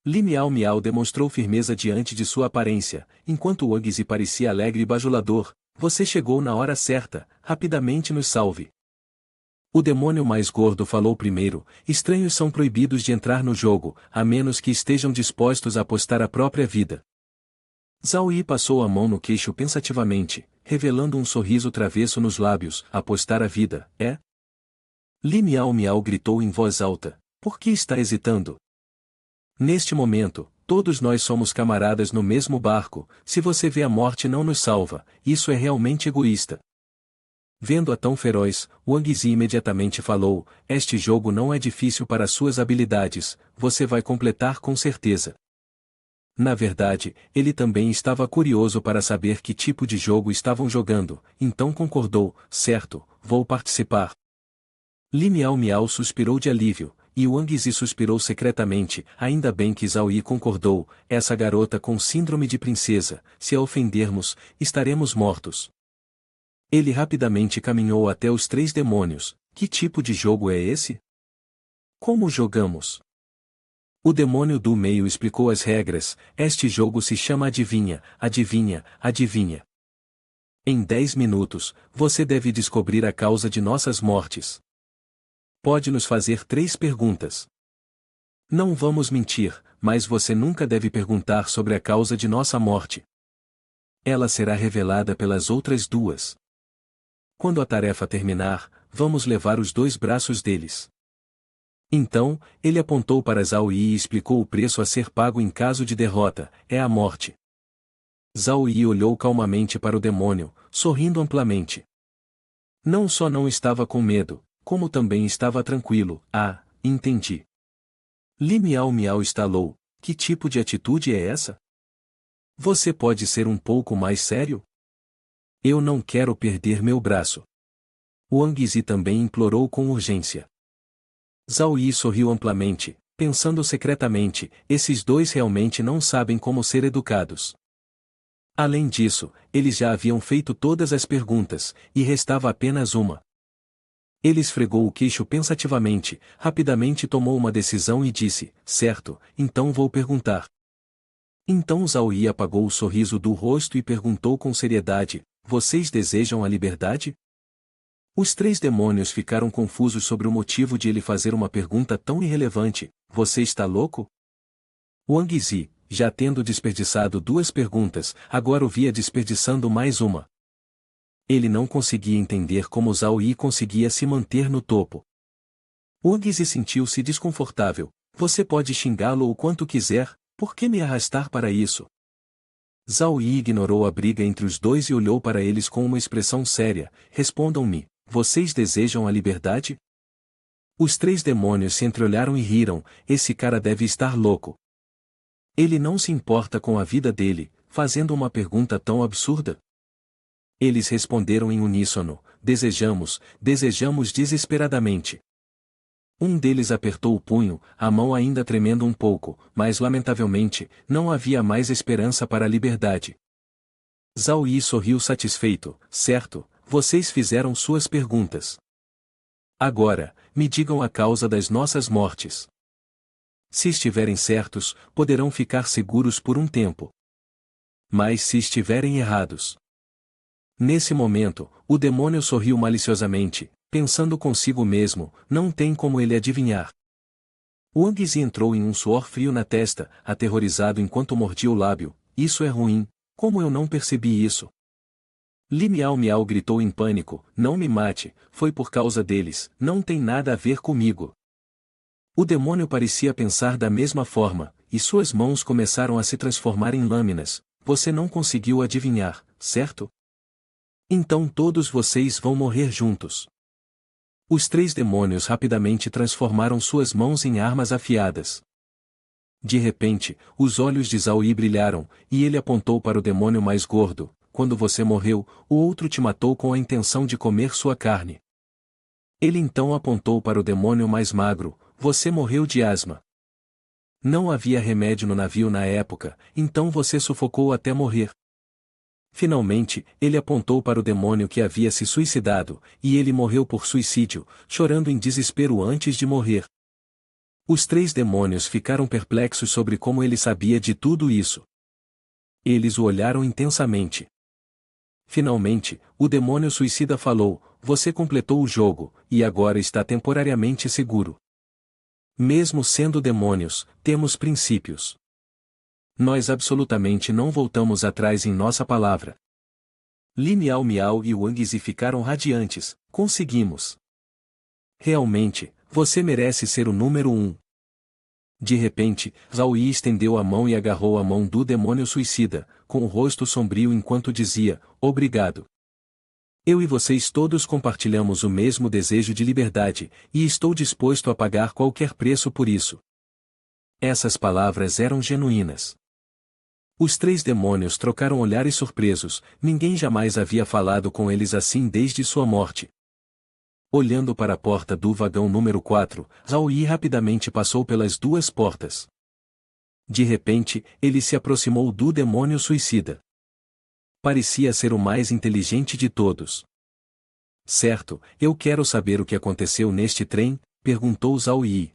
Li Miao Miao demonstrou firmeza diante de sua aparência, enquanto Wang Zi parecia alegre e bajulador. Você chegou na hora certa, rapidamente nos salve. O demônio mais gordo falou primeiro: estranhos são proibidos de entrar no jogo, a menos que estejam dispostos a apostar a própria vida. Zhao Yi passou a mão no queixo pensativamente, revelando um sorriso travesso nos lábios. Apostar a vida, é? Li Miao Miao gritou em voz alta: por que está hesitando? Neste momento, todos nós somos camaradas no mesmo barco. Se você vê a morte não nos salva, isso é realmente egoísta. Vendo-a tão feroz, Wang Zi imediatamente falou: este jogo não é difícil para suas habilidades, você vai completar com certeza. Na verdade, ele também estava curioso para saber que tipo de jogo estavam jogando, então concordou: certo, vou participar. Li Miao Miao suspirou de alívio, e Wang Zi suspirou secretamente. Ainda bem que Zhao Yi concordou, essa garota com síndrome de princesa, se a ofendermos, estaremos mortos. Ele rapidamente caminhou até os 3 demônios. Que tipo de jogo é esse? Como jogamos? O demônio do meio explicou as regras: este jogo se chama adivinha, adivinha, adivinha. Em 10 minutos, você deve descobrir a causa de nossas mortes. Pode nos fazer 3 perguntas. Não vamos mentir, mas você nunca deve perguntar sobre a causa de nossa morte. Ela será revelada pelas outras 2. Quando a tarefa terminar, vamos levar os 2 braços deles. Então, ele apontou para Zhao Yi e explicou o preço a ser pago em caso de derrota: é a morte. Zhao Yi olhou calmamente para o demônio, sorrindo amplamente. Não só não estava com medo, como também estava tranquilo. Ah, entendi. Li Miao Miao estalou: que tipo de atitude é essa? Você pode ser um pouco mais sério? Eu não quero perder meu braço. Wang Zi também implorou com urgência. Zhao Yi sorriu amplamente: pensando secretamente, esses dois realmente não sabem como ser educados. Além disso, eles já haviam feito todas as perguntas, e restava apenas uma. Ele esfregou o queixo pensativamente, rapidamente tomou uma decisão e disse, certo, então vou perguntar. Então Zhao Yi apagou o sorriso do rosto e perguntou com seriedade, vocês desejam a liberdade? Os três demônios ficaram confusos sobre o motivo de ele fazer uma pergunta tão irrelevante, você está louco? Wang Zi, já tendo desperdiçado duas perguntas, agora o via desperdiçando mais uma. Ele não conseguia entender como Zhao Yi conseguia se manter no topo. Wang Zi sentiu-se desconfortável, você pode xingá-lo o quanto quiser, por que me arrastar para isso? Zhao Yi ignorou a briga entre os dois e olhou para eles com uma expressão séria, respondam-me, vocês desejam a liberdade? Os três demônios se entreolharam e riram, esse cara deve estar louco. Ele não se importa com a vida dele, fazendo uma pergunta tão absurda? Eles responderam em uníssono, desejamos desesperadamente. Um deles apertou o punho, a mão ainda tremendo um pouco, mas lamentavelmente, não havia mais esperança para a liberdade. Zhao Yi sorriu satisfeito, certo, vocês fizeram suas perguntas. Agora, me digam a causa das nossas mortes. Se estiverem certos, poderão ficar seguros por um tempo. Mas se estiverem errados. Nesse momento, o demônio sorriu maliciosamente, pensando consigo mesmo, não tem como ele adivinhar. Wang Zi entrou em um suor frio na testa, aterrorizado enquanto mordia o lábio, isso é ruim, como eu não percebi isso? Li Miao Miao gritou em pânico, não me mate, foi por causa deles, não tem nada a ver comigo. O demônio parecia pensar da mesma forma, e suas mãos começaram a se transformar em lâminas, você não conseguiu adivinhar, certo? Então todos vocês vão morrer juntos. Os três demônios rapidamente transformaram suas mãos em armas afiadas. De repente, os olhos de Zhao Yi brilharam, e ele apontou para o demônio mais gordo, quando você morreu, o outro te matou com a intenção de comer sua carne. Ele então apontou para o demônio mais magro, você morreu de asma. Não havia remédio no navio na época, então você sufocou até morrer. Finalmente, ele apontou para o demônio que havia se suicidado, e ele morreu por suicídio, chorando em desespero antes de morrer. Os três demônios ficaram perplexos sobre como ele sabia de tudo isso. Eles o olharam intensamente. Finalmente, o demônio suicida falou, você completou o jogo, e agora está temporariamente seguro. Mesmo sendo demônios, temos princípios. Nós absolutamente não voltamos atrás em nossa palavra. Li Miao Miao e Wang Zi ficaram radiantes, conseguimos. Realmente, você merece ser o número 1. De repente, Zhao Yi estendeu a mão e agarrou a mão do demônio suicida, com o rosto sombrio enquanto dizia, obrigado. Eu e vocês todos compartilhamos o mesmo desejo de liberdade, e estou disposto a pagar qualquer preço por isso. Essas palavras eram genuínas. Os três demônios trocaram olhares surpresos, ninguém jamais havia falado com eles assim desde sua morte. Olhando para a porta do vagão número 4, Zhao Yi rapidamente passou pelas duas portas. De repente, ele se aproximou do demônio suicida. Parecia ser o mais inteligente de todos. Certo, eu quero saber o que aconteceu neste trem, perguntou Zhao Yi.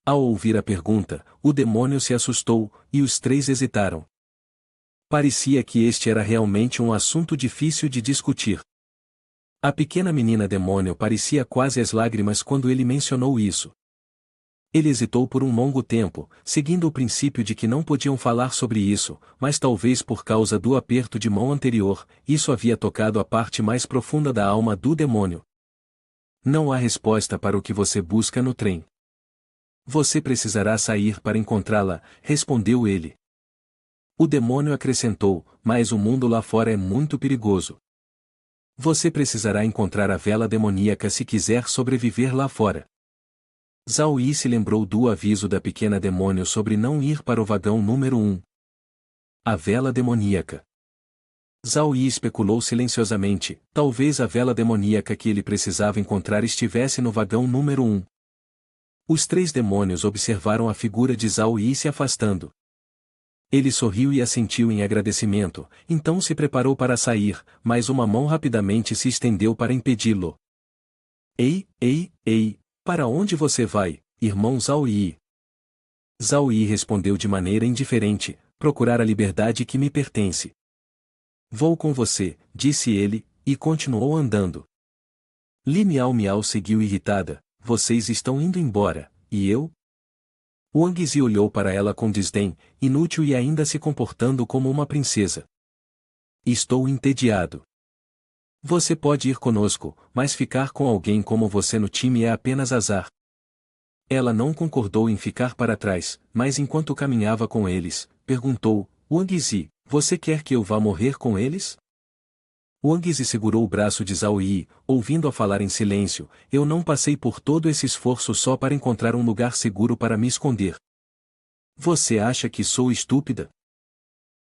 Ao ouvir a pergunta, o demônio se assustou, e os três hesitaram. Parecia que este era realmente um assunto difícil de discutir. A pequena menina demônio parecia quase às lágrimas quando ele mencionou isso. Ele hesitou por um longo tempo, seguindo o princípio de que não podiam falar sobre isso, mas talvez por causa do aperto de mão anterior, isso havia tocado a parte mais profunda da alma do demônio. Não há resposta para o que você busca no trem. Você precisará sair para encontrá-la, respondeu ele. O demônio acrescentou, mas o mundo lá fora é muito perigoso. Você precisará encontrar a vela demoníaca se quiser sobreviver lá fora. Zhao Yi se lembrou do aviso da pequena demônio sobre não ir para o vagão número 1. A vela demoníaca. Zhao Yi especulou silenciosamente, talvez a vela demoníaca que ele precisava encontrar estivesse no vagão número 1. Os três demônios observaram a figura de Zhao Yi se afastando. Ele sorriu e assentiu em agradecimento, então se preparou para sair, mas uma mão rapidamente se estendeu para impedi-lo. Ei, para onde você vai, irmão Zhao Yi? Zhao Yi respondeu de maneira indiferente, procurar a liberdade que me pertence. Vou com você, disse ele, e continuou andando. Li Miao Miao seguiu irritada, vocês estão indo embora, e eu? Wang Zi olhou para ela com desdém, inútil e ainda se comportando como uma princesa. Estou entediado. Você pode ir conosco, mas ficar com alguém como você no time é apenas azar. Ela não concordou em ficar para trás, mas enquanto caminhava com eles, perguntou, Wang Zi, você quer que eu vá morrer com eles? Wang Zi segurou o braço de Zhao Yi, ouvindo-a falar em silêncio, eu não passei por todo esse esforço só para encontrar um lugar seguro para me esconder. Você acha que sou estúpida?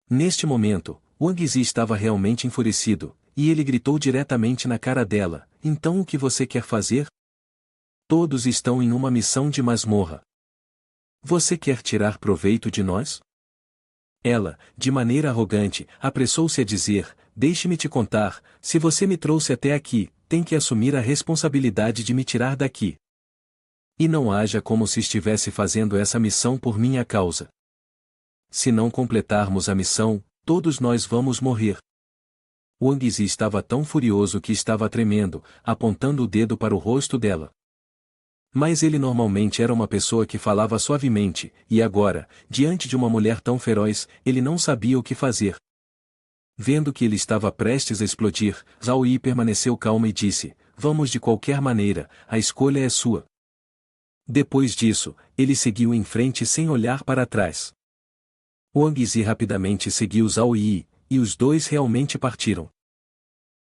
Neste momento, Wang Zi estava realmente enfurecido, e ele gritou diretamente na cara dela, então o que você quer fazer? Todos estão em uma missão de masmorra. Você quer tirar proveito de nós? Ela, de maneira arrogante, apressou-se a dizer, deixe-me te contar, se você me trouxe até aqui, tem que assumir a responsabilidade de me tirar daqui. E não haja como se estivesse fazendo essa missão por minha causa. Se não completarmos a missão, todos nós vamos morrer. Wang Zi estava tão furioso que estava tremendo, apontando o dedo para o rosto dela. Mas ele normalmente era uma pessoa que falava suavemente, e agora, diante de uma mulher tão feroz, ele não sabia o que fazer. Vendo que ele estava prestes a explodir, Zhao Yi permaneceu calma e disse, vamos de qualquer maneira, a escolha é sua. Depois disso, ele seguiu em frente sem olhar para trás. Wang Zi rapidamente seguiu Zhao Yi, e os dois realmente partiram.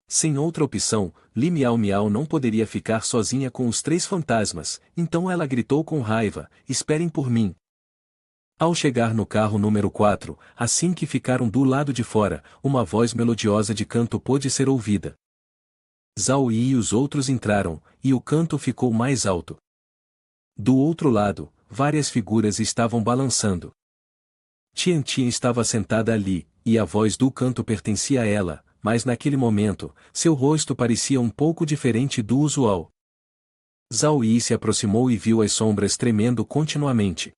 Sem outra opção, Li Miao Miao não poderia ficar sozinha com os três fantasmas, então ela gritou com raiva, esperem por mim. Ao chegar no carro número 4, assim que ficaram do lado de fora, uma voz melodiosa de canto pôde ser ouvida. Zhao Yi e os outros entraram, e o canto ficou mais alto. Do outro lado, várias figuras estavam balançando. Tian Tian estava sentada ali, e a voz do canto pertencia a ela, mas naquele momento, seu rosto parecia um pouco diferente do usual. Zhao Yi se aproximou e viu as sombras tremendo continuamente.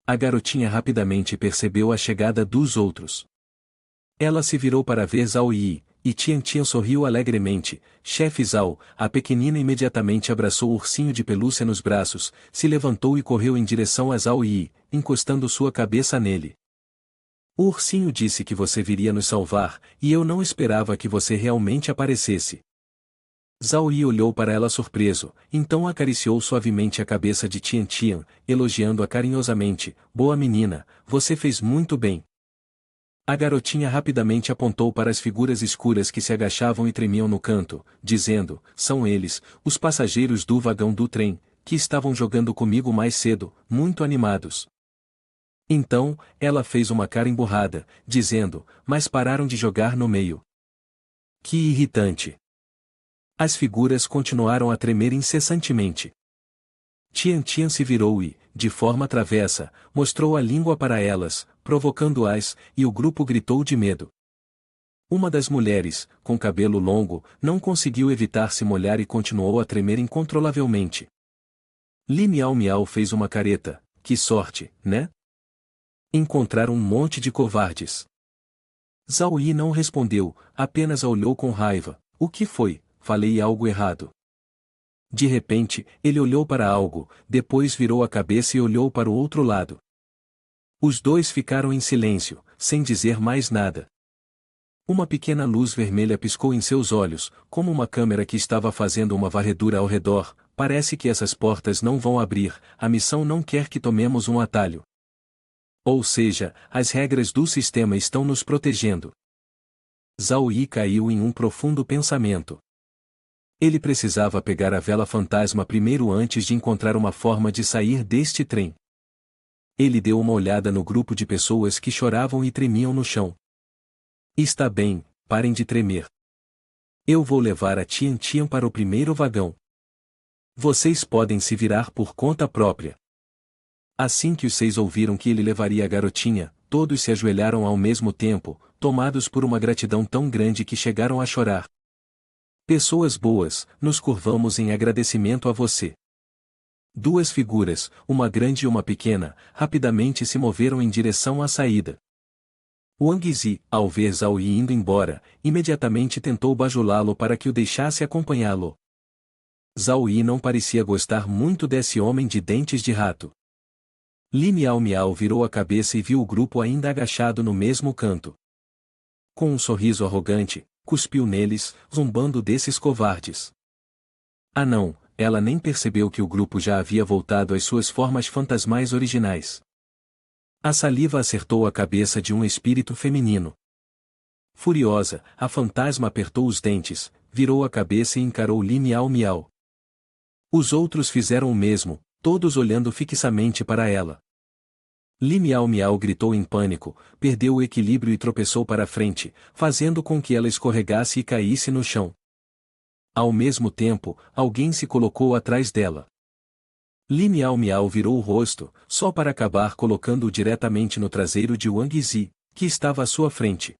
A garotinha rapidamente percebeu a chegada dos outros. Ela se virou para ver Zhao Yi, e Tian Tian sorriu alegremente, chefe Zhao, a pequenina imediatamente abraçou o ursinho de pelúcia nos braços, se levantou e correu em direção a Zhao Yi, encostando sua cabeça nele. O ursinho disse que você viria nos salvar, e eu não esperava que você realmente aparecesse. Zhao Yi olhou para ela surpreso, então acariciou suavemente a cabeça de Tian Tian, elogiando-a carinhosamente, boa menina, você fez muito bem. A garotinha rapidamente apontou para as figuras escuras que se agachavam e tremiam no canto, dizendo, são eles, os passageiros do vagão do trem, que estavam jogando comigo mais cedo, muito animados. Então, ela fez uma cara emburrada, dizendo, mas pararam de jogar no meio. Que irritante! As figuras continuaram a tremer incessantemente. Tian Tian se virou e, de forma travessa, mostrou a língua para elas, provocando-as, e o grupo gritou de medo. Uma das mulheres, com cabelo longo, não conseguiu evitar se molhar e continuou a tremer incontrolavelmente. Li Miao Miao fez uma careta, que sorte, né? Encontraram um monte de covardes. Zhao Yi não respondeu, apenas a olhou com raiva. O que foi? Falei algo errado. De repente, ele olhou para algo, depois virou a cabeça e olhou para o outro lado. Os dois ficaram em silêncio, sem dizer mais nada. Uma pequena luz vermelha piscou em seus olhos, como uma câmera que estava fazendo uma varredura ao redor. Parece que essas portas não vão abrir, a missão não quer que tomemos um atalho. Ou seja, as regras do sistema estão nos protegendo. Zhao Yi caiu em um profundo pensamento. Ele precisava pegar a vela fantasma primeiro antes de encontrar uma forma de sair deste trem. Ele deu uma olhada no grupo de pessoas que choravam e tremiam no chão. Está bem, parem de tremer. Eu vou levar a Tian Tian para o primeiro vagão. Vocês podem se virar por conta própria. Assim que os 6 ouviram que ele levaria a garotinha, todos se ajoelharam ao mesmo tempo, tomados por uma gratidão tão grande que chegaram a chorar. Pessoas boas, nos curvamos em agradecimento a você. 2 figuras, uma grande e uma pequena, rapidamente se moveram em direção à saída. Wang Zi, ao ver Zhao Yi indo embora, imediatamente tentou bajulá-lo para que o deixasse acompanhá-lo. Zhao Yi não parecia gostar muito desse homem de dentes de rato. Li Miao Miao virou a cabeça e viu o grupo ainda agachado no mesmo canto. Com um sorriso arrogante, cuspiu neles, zombando desses covardes. Ah não, ela nem percebeu que o grupo já havia voltado às suas formas fantasmais originais. A saliva acertou a cabeça de um espírito feminino. Furiosa, a fantasma apertou os dentes, virou a cabeça e encarou Li Miao Miao. Os outros fizeram o mesmo, todos olhando fixamente para ela. Li Miao Miao gritou em pânico, perdeu o equilíbrio e tropeçou para frente, fazendo com que ela escorregasse e caísse no chão. Ao mesmo tempo, alguém se colocou atrás dela. Li Miao Miao virou o rosto, só para acabar colocando-o diretamente no traseiro de Wang Zi, que estava à sua frente.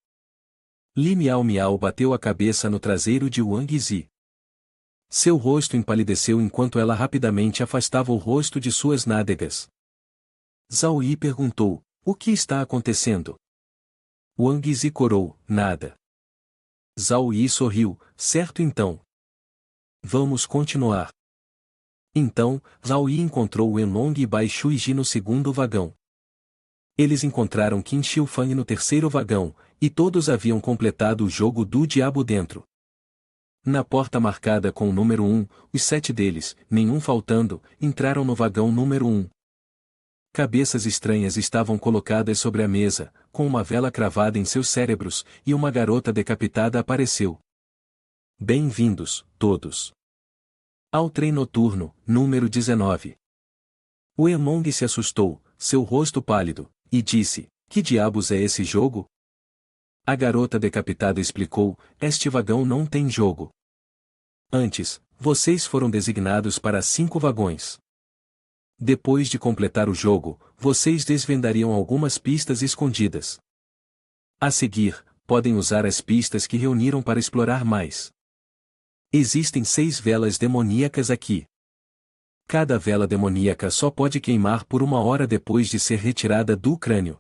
Li Miao Miao bateu a cabeça no traseiro de Wang Zi. Seu rosto empalideceu enquanto ela rapidamente afastava o rosto de suas nádegas. Zhao Yi perguntou, o que está acontecendo? Wang Zi corou, nada. Zhao Yi sorriu, certo então. Vamos continuar. Então, Zhao Yi encontrou Wenlong e Bai Shuiji no segundo vagão. Eles encontraram Qin Shifang no terceiro vagão, e todos haviam completado o jogo do diabo dentro. Na porta marcada com o número 1, os 7 deles, nenhum faltando, entraram no vagão número 1. Cabeças estranhas estavam colocadas sobre a mesa, com uma vela cravada em seus cérebros, e uma garota decapitada apareceu. Bem-vindos, todos. Ao trem noturno, número 19. O Emong se assustou, seu rosto pálido, e disse, que diabos é esse jogo? A garota decapitada explicou, este vagão não tem jogo. Antes, vocês foram designados para 5 vagões. Depois de completar o jogo, vocês desvendariam algumas pistas escondidas. A seguir, podem usar as pistas que reuniram para explorar mais. Existem 6 velas demoníacas aqui. Cada vela demoníaca só pode queimar por 1 hora depois de ser retirada do crânio.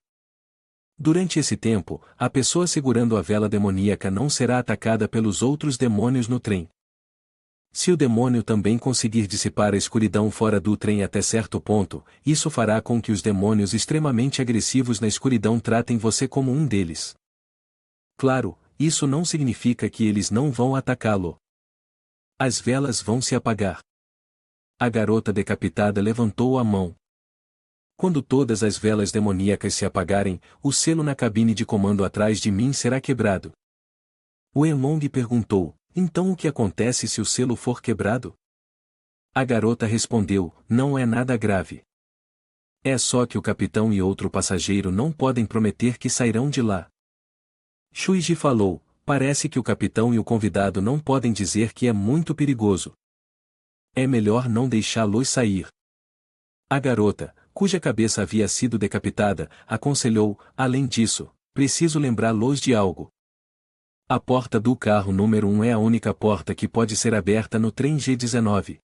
Durante esse tempo, a pessoa segurando a vela demoníaca não será atacada pelos outros demônios no trem. Se o demônio também conseguir dissipar a escuridão fora do trem até certo ponto, isso fará com que os demônios extremamente agressivos na escuridão tratem você como um deles. Claro, isso não significa que eles não vão atacá-lo. As velas vão se apagar. A garota decapitada levantou a mão. Quando todas as velas demoníacas se apagarem, o selo na cabine de comando atrás de mim será quebrado. Wenlong perguntou, então o que acontece se o selo for quebrado? A garota respondeu, não é nada grave. É só que o capitão e outro passageiro não podem prometer que sairão de lá. Shuiji falou, parece que o capitão e o convidado não podem dizer que é muito perigoso. É melhor não deixá-los sair. A garota, cuja cabeça havia sido decapitada, aconselhou, além disso, preciso lembrá-los de algo. A porta do carro número 1 é a única porta que pode ser aberta no trem G19.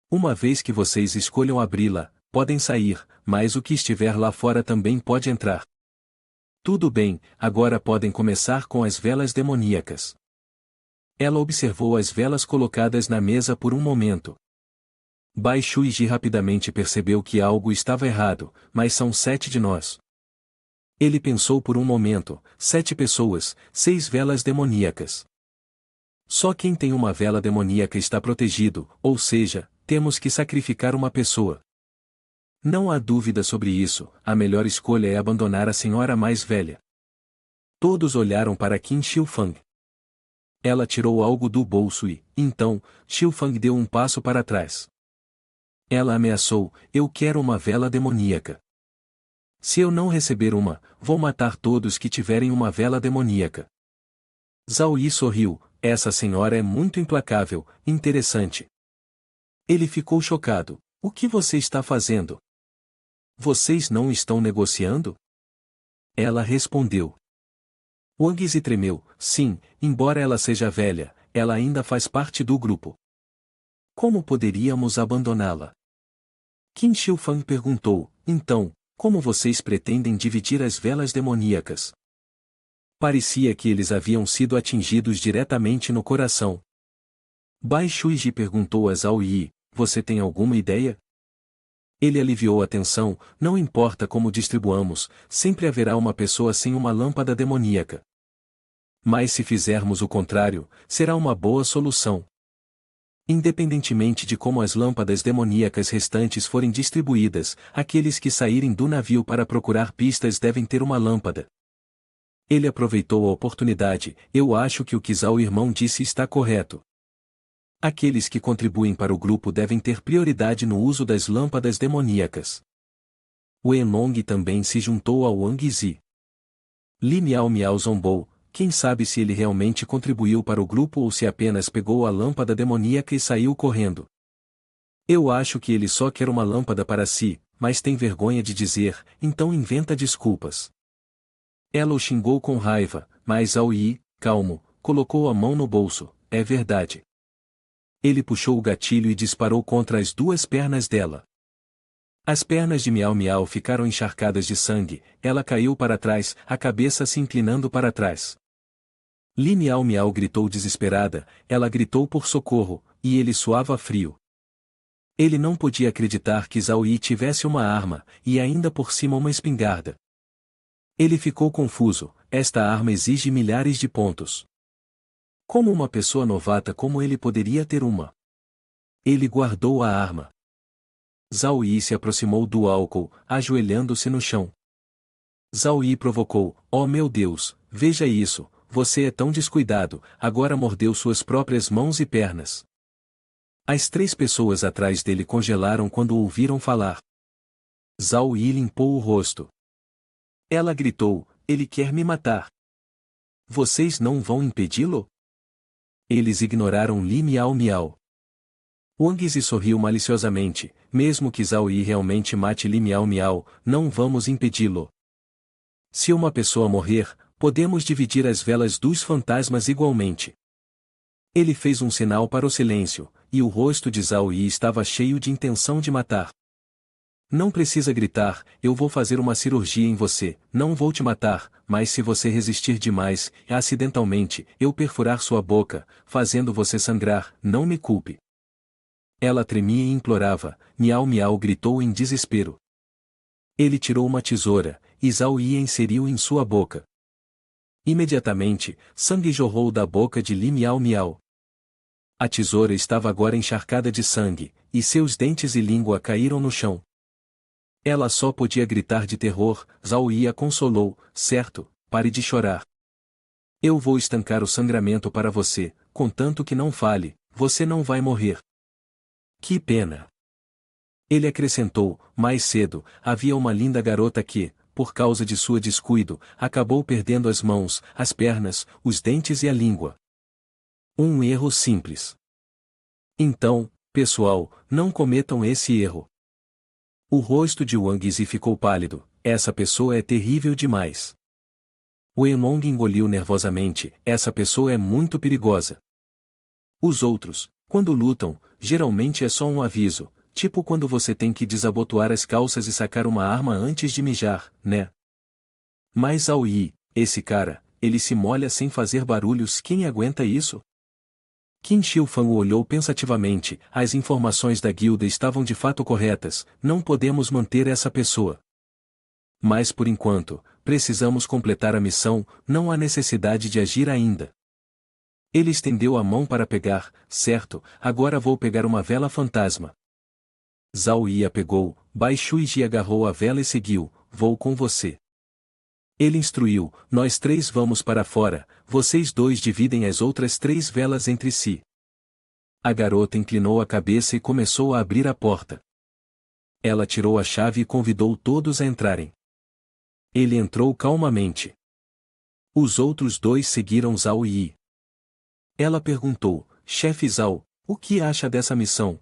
Uma vez que vocês escolham abri-la, podem sair, mas o que estiver lá fora também pode entrar. Tudo bem, agora podem começar com as velas demoníacas. Ela observou as velas colocadas na mesa por um momento. Bai Shuiji rapidamente percebeu que algo estava errado, mas são 7 de nós. Ele pensou por um momento, 7 pessoas, 6 velas demoníacas. Só quem tem uma vela demoníaca está protegido, ou seja, temos que sacrificar uma pessoa. Não há dúvida sobre isso, a melhor escolha é abandonar a senhora mais velha. Todos olharam para Qin Shifang. Ela tirou algo do bolso e, então, Shifang deu um passo para trás. Ela ameaçou, eu quero uma vela demoníaca. Se eu não receber uma, vou matar todos que tiverem uma vela demoníaca. Zhao Yi sorriu, essa senhora é muito implacável, interessante. Ele ficou chocado. O que você está fazendo? Vocês não estão negociando? Ela respondeu. Wang Zi tremeu. Sim, embora ela seja velha, ela ainda faz parte do grupo. Como poderíamos abandoná-la? Qin Shi Huang perguntou. Então, como vocês pretendem dividir as velas demoníacas? Parecia que eles haviam sido atingidos diretamente no coração. Bai Shuiji perguntou a Zhao Yi, você tem alguma ideia? Ele aliviou a tensão, não importa como distribuamos, sempre haverá uma pessoa sem uma lâmpada demoníaca. Mas se fizermos o contrário, será uma boa solução. Independentemente de como as lâmpadas demoníacas restantes forem distribuídas, aqueles que saírem do navio para procurar pistas devem ter uma lâmpada. Ele aproveitou a oportunidade. Eu acho que o que Zhao irmão disse está correto. Aqueles que contribuem para o grupo devem ter prioridade no uso das lâmpadas demoníacas. Wenlong também se juntou ao Wang Zi. Li Miao Miao zombou. Quem sabe se ele realmente contribuiu para o grupo ou se apenas pegou a lâmpada demoníaca e saiu correndo. Eu acho que ele só quer uma lâmpada para si, mas tem vergonha de dizer, então inventa desculpas. Ela o xingou com raiva, mas Zhao Yi, calmo, colocou a mão no bolso. É verdade. Ele puxou o gatilho e disparou contra as duas pernas dela. As pernas de Miao Miao ficaram encharcadas de sangue, ela caiu para trás, a cabeça se inclinando para trás. Li Miao Miao gritou desesperada, ela gritou por socorro, e ele suava frio. Ele não podia acreditar que Zhao Yi tivesse uma arma, e ainda por cima uma espingarda. Ele ficou confuso, esta arma exige milhares de pontos. Como uma pessoa novata como ele poderia ter uma? Ele guardou a arma. Zhao Yi se aproximou do álcool, ajoelhando-se no chão. Zhao Yi provocou, oh meu Deus, veja isso, você é tão descuidado, agora mordeu suas próprias mãos e pernas. As três pessoas atrás dele congelaram quando o ouviram falar. Zhao Yi limpou o rosto. Ela gritou, ele quer me matar. Vocês não vão impedi-lo? Eles ignoraram Li Miao Miao. Wang Zi sorriu maliciosamente, mesmo que Zhao Yi realmente mate Li Miao Miao, não vamos impedi-lo. Se uma pessoa morrer, podemos dividir as velas dos fantasmas igualmente. Ele fez um sinal para o silêncio, e o rosto de Zhao Yi estava cheio de intenção de matar. Não precisa gritar, eu vou fazer uma cirurgia em você, não vou te matar, mas se você resistir demais, e acidentalmente, eu perfurar sua boca, fazendo você sangrar, não me culpe. Ela tremia e implorava, Miao Miao gritou em desespero. Ele tirou uma tesoura, e Zhao Yi inseriu em sua boca. Imediatamente, sangue jorrou da boca de Li Miao Miao. A tesoura estava agora encharcada de sangue, e seus dentes e língua caíram no chão. Ela só podia gritar de terror. Zhao Yi a consolou, certo, pare de chorar. Eu vou estancar o sangramento para você, contanto que não fale, você não vai morrer. Que pena. Ele acrescentou, mais cedo, havia uma linda garota que, por causa de sua descuido, acabou perdendo as mãos, as pernas, os dentes e a língua. Um erro simples. Então, pessoal, não cometam esse erro. O rosto de Wang Zi ficou pálido, essa pessoa é terrível demais. Wenlong engoliu nervosamente, essa pessoa é muito perigosa. Os outros, quando lutam, geralmente é só um aviso, tipo quando você tem que desabotoar as calças e sacar uma arma antes de mijar, né? Mas Zhao Yi, esse cara, ele se molha sem fazer barulhos, quem aguenta isso? Qin Shi Huang olhou pensativamente, as informações da guilda estavam de fato corretas, não podemos manter essa pessoa. Mas por enquanto, precisamos completar a missão, não há necessidade de agir ainda. Ele estendeu a mão para pegar, certo, agora vou pegar uma vela fantasma. Zhao Yi a pegou, Bai Shuiji agarrou a vela e seguiu, vou com você. Ele instruiu, nós três vamos para fora, vocês dois dividem as outras três velas entre si. A garota inclinou a cabeça e começou a abrir a porta. Ela tirou a chave e convidou todos a entrarem. Ele entrou calmamente. Os outros dois seguiram Zhao Yi. Ela perguntou, chefe Zhao, o que acha dessa missão?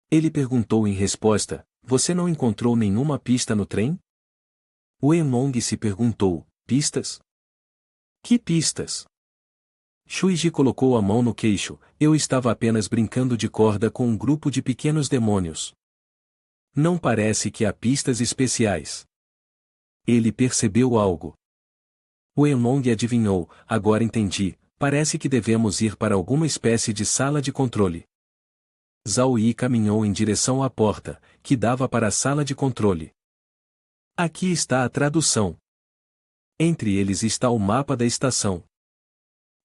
Ele perguntou em resposta, você não encontrou nenhuma pista no trem? Wenlong se perguntou, pistas? Que pistas? Shuiji colocou a mão no queixo, eu estava apenas brincando de corda com um grupo de pequenos demônios. Não parece que há pistas especiais. Ele percebeu algo. Wenlong adivinhou, agora entendi, parece que devemos ir para alguma espécie de sala de controle. Zhao Yi caminhou em direção à porta, que dava para a sala de controle. Aqui está a tradução. Entre eles está o mapa da estação.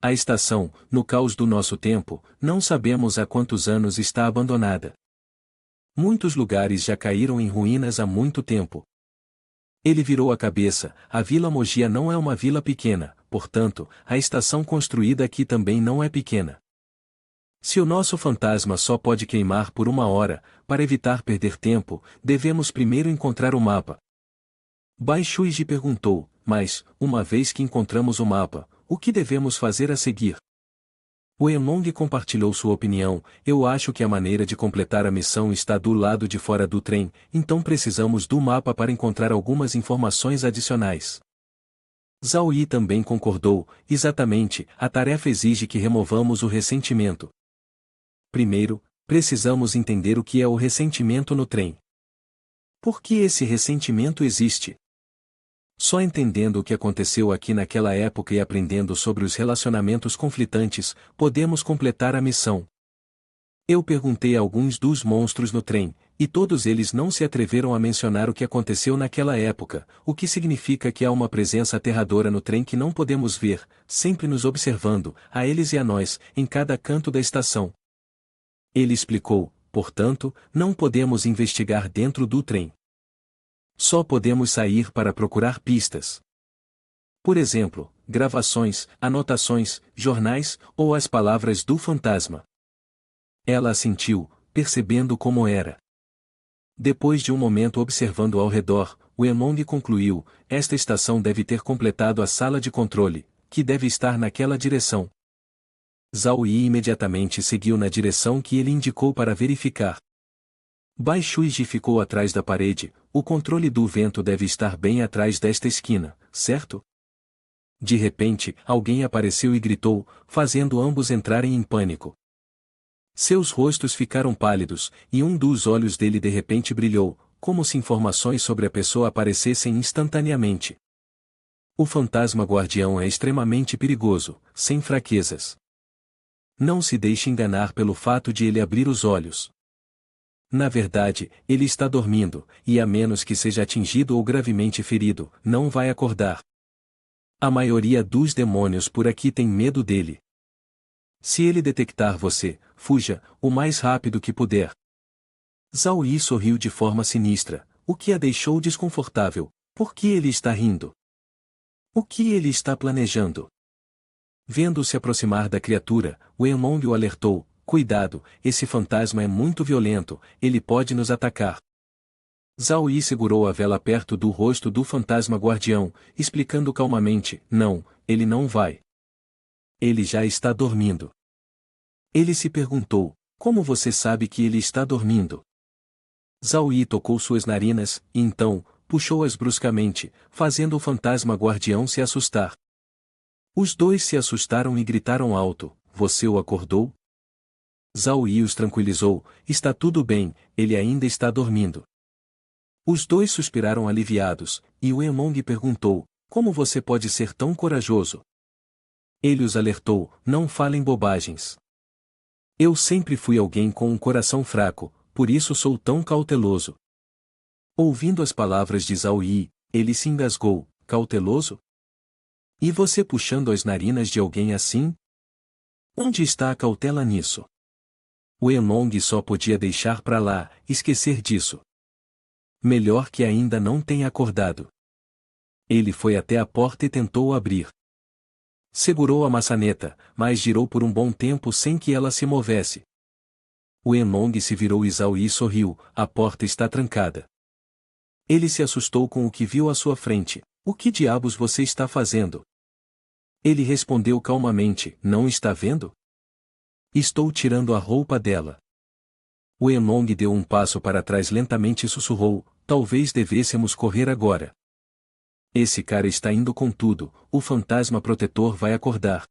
A estação, no caos do nosso tempo, não sabemos há quantos anos está abandonada. Muitos lugares já caíram em ruínas há muito tempo. Ele virou a cabeça, a Vila Mogia não é uma vila pequena, portanto, a estação construída aqui também não é pequena. Se o nosso fantasma só pode queimar por 1 hora, para evitar perder tempo, devemos primeiro encontrar o mapa. Bai Shuiji perguntou, mas, uma vez que encontramos o mapa, o que devemos fazer a seguir? Wenlong compartilhou sua opinião, eu acho que a maneira de completar a missão está do lado de fora do trem, então precisamos do mapa para encontrar algumas informações adicionais. Zhao Yi também concordou, exatamente, a tarefa exige que removamos o ressentimento. Primeiro, precisamos entender o que é o ressentimento no trem. Por que esse ressentimento existe? Só entendendo o que aconteceu aqui naquela época e aprendendo sobre os relacionamentos conflitantes, podemos completar a missão. Eu perguntei a alguns dos monstros no trem, e todos eles não se atreveram a mencionar o que aconteceu naquela época, o que significa que há uma presença aterradora no trem que não podemos ver, sempre nos observando, a eles e a nós, em cada canto da estação. Ele explicou, portanto, não podemos investigar dentro do trem. Só podemos sair para procurar pistas. Por exemplo, gravações, anotações, jornais, ou as palavras do fantasma. Ela assentiu, percebendo como era. Depois de um momento observando ao redor, Wenlong concluiu, esta estação deve ter completado a sala de controle, que deve estar naquela direção. Zhao Yi imediatamente seguiu na direção que ele indicou para verificar. Bai Shuiji ficou atrás da parede, o controle do vento deve estar bem atrás desta esquina, certo? De repente, alguém apareceu e gritou, fazendo ambos entrarem em pânico. Seus rostos ficaram pálidos, e um dos olhos dele de repente brilhou, como se informações sobre a pessoa aparecessem instantaneamente. O fantasma guardião é extremamente perigoso, sem fraquezas. Não se deixe enganar pelo fato de ele abrir os olhos. Na verdade, ele está dormindo, e a menos que seja atingido ou gravemente ferido, não vai acordar. A maioria dos demônios por aqui tem medo dele. Se ele detectar você, fuja, o mais rápido que puder. Zhao Yi sorriu de forma sinistra, o que a deixou desconfortável. Por que ele está rindo? O que ele está planejando? Vendo-se aproximar da criatura, Wenlong o alertou, cuidado, esse fantasma é muito violento, ele pode nos atacar. Zhao Yi segurou a vela perto do rosto do fantasma guardião, explicando calmamente, não, ele não vai. Ele já está dormindo. Ele se perguntou, como você sabe que ele está dormindo? Zhao Yi tocou suas narinas, e então, puxou-as bruscamente, fazendo o fantasma guardião se assustar. Os dois se assustaram e gritaram alto, você o acordou? Zhao Yi os tranquilizou, está tudo bem, ele ainda está dormindo. Os dois suspiraram aliviados, e Wenlong perguntou, como você pode ser tão corajoso? Ele os alertou, não falem bobagens. Eu sempre fui alguém com um coração fraco, por isso sou tão cauteloso. Ouvindo as palavras de Zhao Yi, ele se engasgou, cauteloso? E você puxando as narinas de alguém assim? Onde está a cautela nisso? Wenlong só podia deixar pra lá, esquecer disso. Melhor que ainda não tenha acordado. Ele foi até a porta e tentou abrir. Segurou a maçaneta, mas girou por um bom tempo sem que ela se movesse. Wenlong se virou e Zhao Yi sorriu, a porta está trancada. Ele se assustou com o que viu à sua frente, o que diabos você está fazendo? Ele respondeu calmamente, não está vendo? Estou tirando a roupa dela. Wenlong deu um passo para trás lentamente e sussurrou, talvez devêssemos correr agora. Esse cara está indo com tudo, o fantasma protetor vai acordar.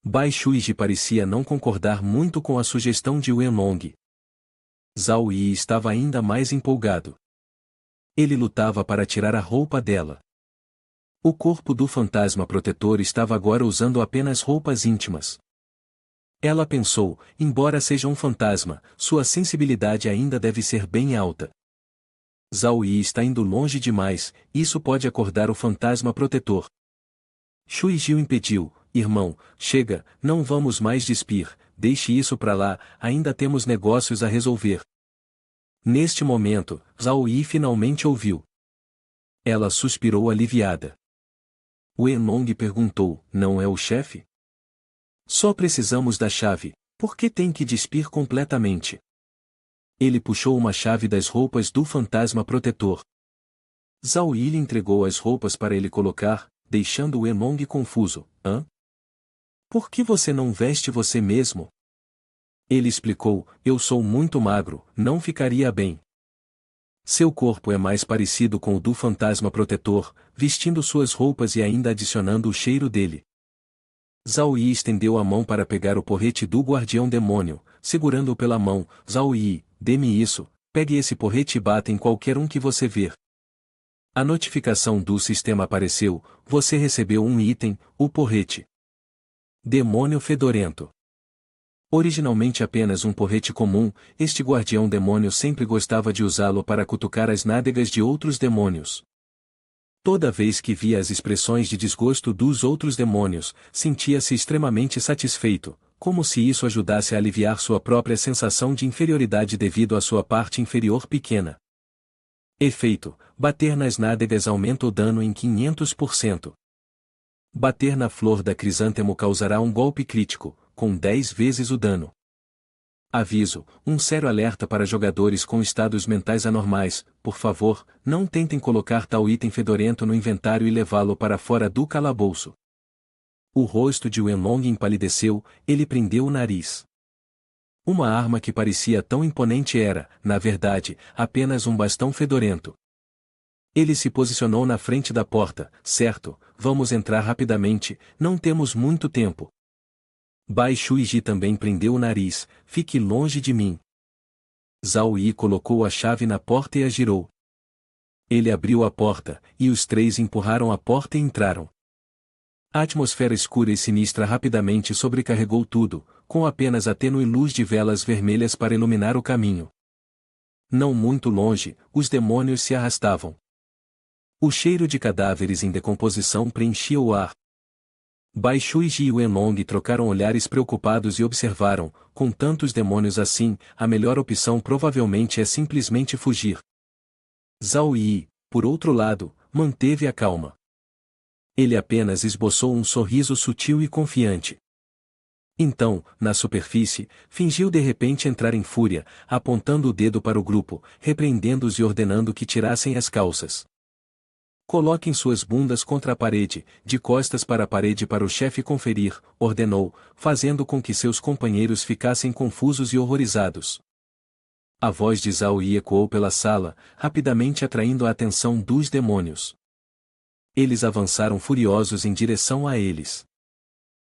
Bai Shuiji parecia não concordar muito com a sugestão de Wenlong. Zhao Yi estava ainda mais empolgado. Ele lutava para tirar a roupa dela. O corpo do fantasma protetor estava agora usando apenas roupas íntimas. Ela pensou, embora seja um fantasma, sua sensibilidade ainda deve ser bem alta. Zhao Yi está indo longe demais, isso pode acordar o fantasma protetor. Shuiji o impediu, irmão, chega, não vamos mais despir, deixe isso pra lá, ainda temos negócios a resolver. Neste momento, Zhao Yi finalmente ouviu. Ela suspirou aliviada. Wenlong perguntou, não é o chefe? Só precisamos da chave, por que tem que despir completamente? Ele puxou uma chave das roupas do fantasma protetor. Zhao Yi lhe entregou as roupas para ele colocar, deixando Wenlong confuso. Hã? Por que você não veste você mesmo? Ele explicou, eu sou muito magro, não ficaria bem. Seu corpo é mais parecido com o do fantasma protetor, vestindo suas roupas e ainda adicionando o cheiro dele. Zhao Yi estendeu a mão para pegar o porrete do guardião demônio, segurando-o pela mão. Zhao Yi, dê-me isso, pegue esse porrete e bata em qualquer um que você ver. A notificação do sistema apareceu, você recebeu um item, o porrete. Demônio fedorento. Originalmente apenas um porrete comum, este guardião demônio sempre gostava de usá-lo para cutucar as nádegas de outros demônios. Toda vez que via as expressões de desgosto dos outros demônios, sentia-se extremamente satisfeito, como se isso ajudasse a aliviar sua própria sensação de inferioridade devido à sua parte inferior pequena. Efeito: bater nas nádegas aumenta o dano em 500%. Bater na flor da crisântemo causará um golpe crítico, com 10 vezes o dano. Aviso: um sério alerta para jogadores com estados mentais anormais, por favor, não tentem colocar tal item fedorento no inventário e levá-lo para fora do calabouço. O rosto de Wenlong empalideceu, ele prendeu o nariz. Uma arma que parecia tão imponente era, na verdade, apenas um bastão fedorento. Ele se posicionou na frente da porta, certo, vamos entrar rapidamente, não temos muito tempo. Bai Shuiji também prendeu o nariz, fique longe de mim. Zhao Yi colocou a chave na porta e a girou. Ele abriu a porta, e os três empurraram a porta e entraram. A atmosfera escura e sinistra rapidamente sobrecarregou tudo, com apenas a tênue luz de velas vermelhas para iluminar o caminho. Não muito longe, os demônios se arrastavam. O cheiro de cadáveres em decomposição preenchia o ar. Bai Shuiji e Wenlong trocaram olhares preocupados e observaram, com tantos demônios assim, a melhor opção provavelmente é simplesmente fugir. Zhao Yi, por outro lado, manteve a calma. Ele apenas esboçou um sorriso sutil e confiante. Então, na superfície, fingiu de repente entrar em fúria, apontando o dedo para o grupo, repreendendo-os e ordenando que tirassem as calças. Coloquem suas bundas contra a parede, de costas para a parede para o chefe conferir, ordenou, fazendo com que seus companheiros ficassem confusos e horrorizados. A voz de Zhao Yi ecoou pela sala, rapidamente atraindo a atenção dos demônios. Eles avançaram furiosos em direção a eles.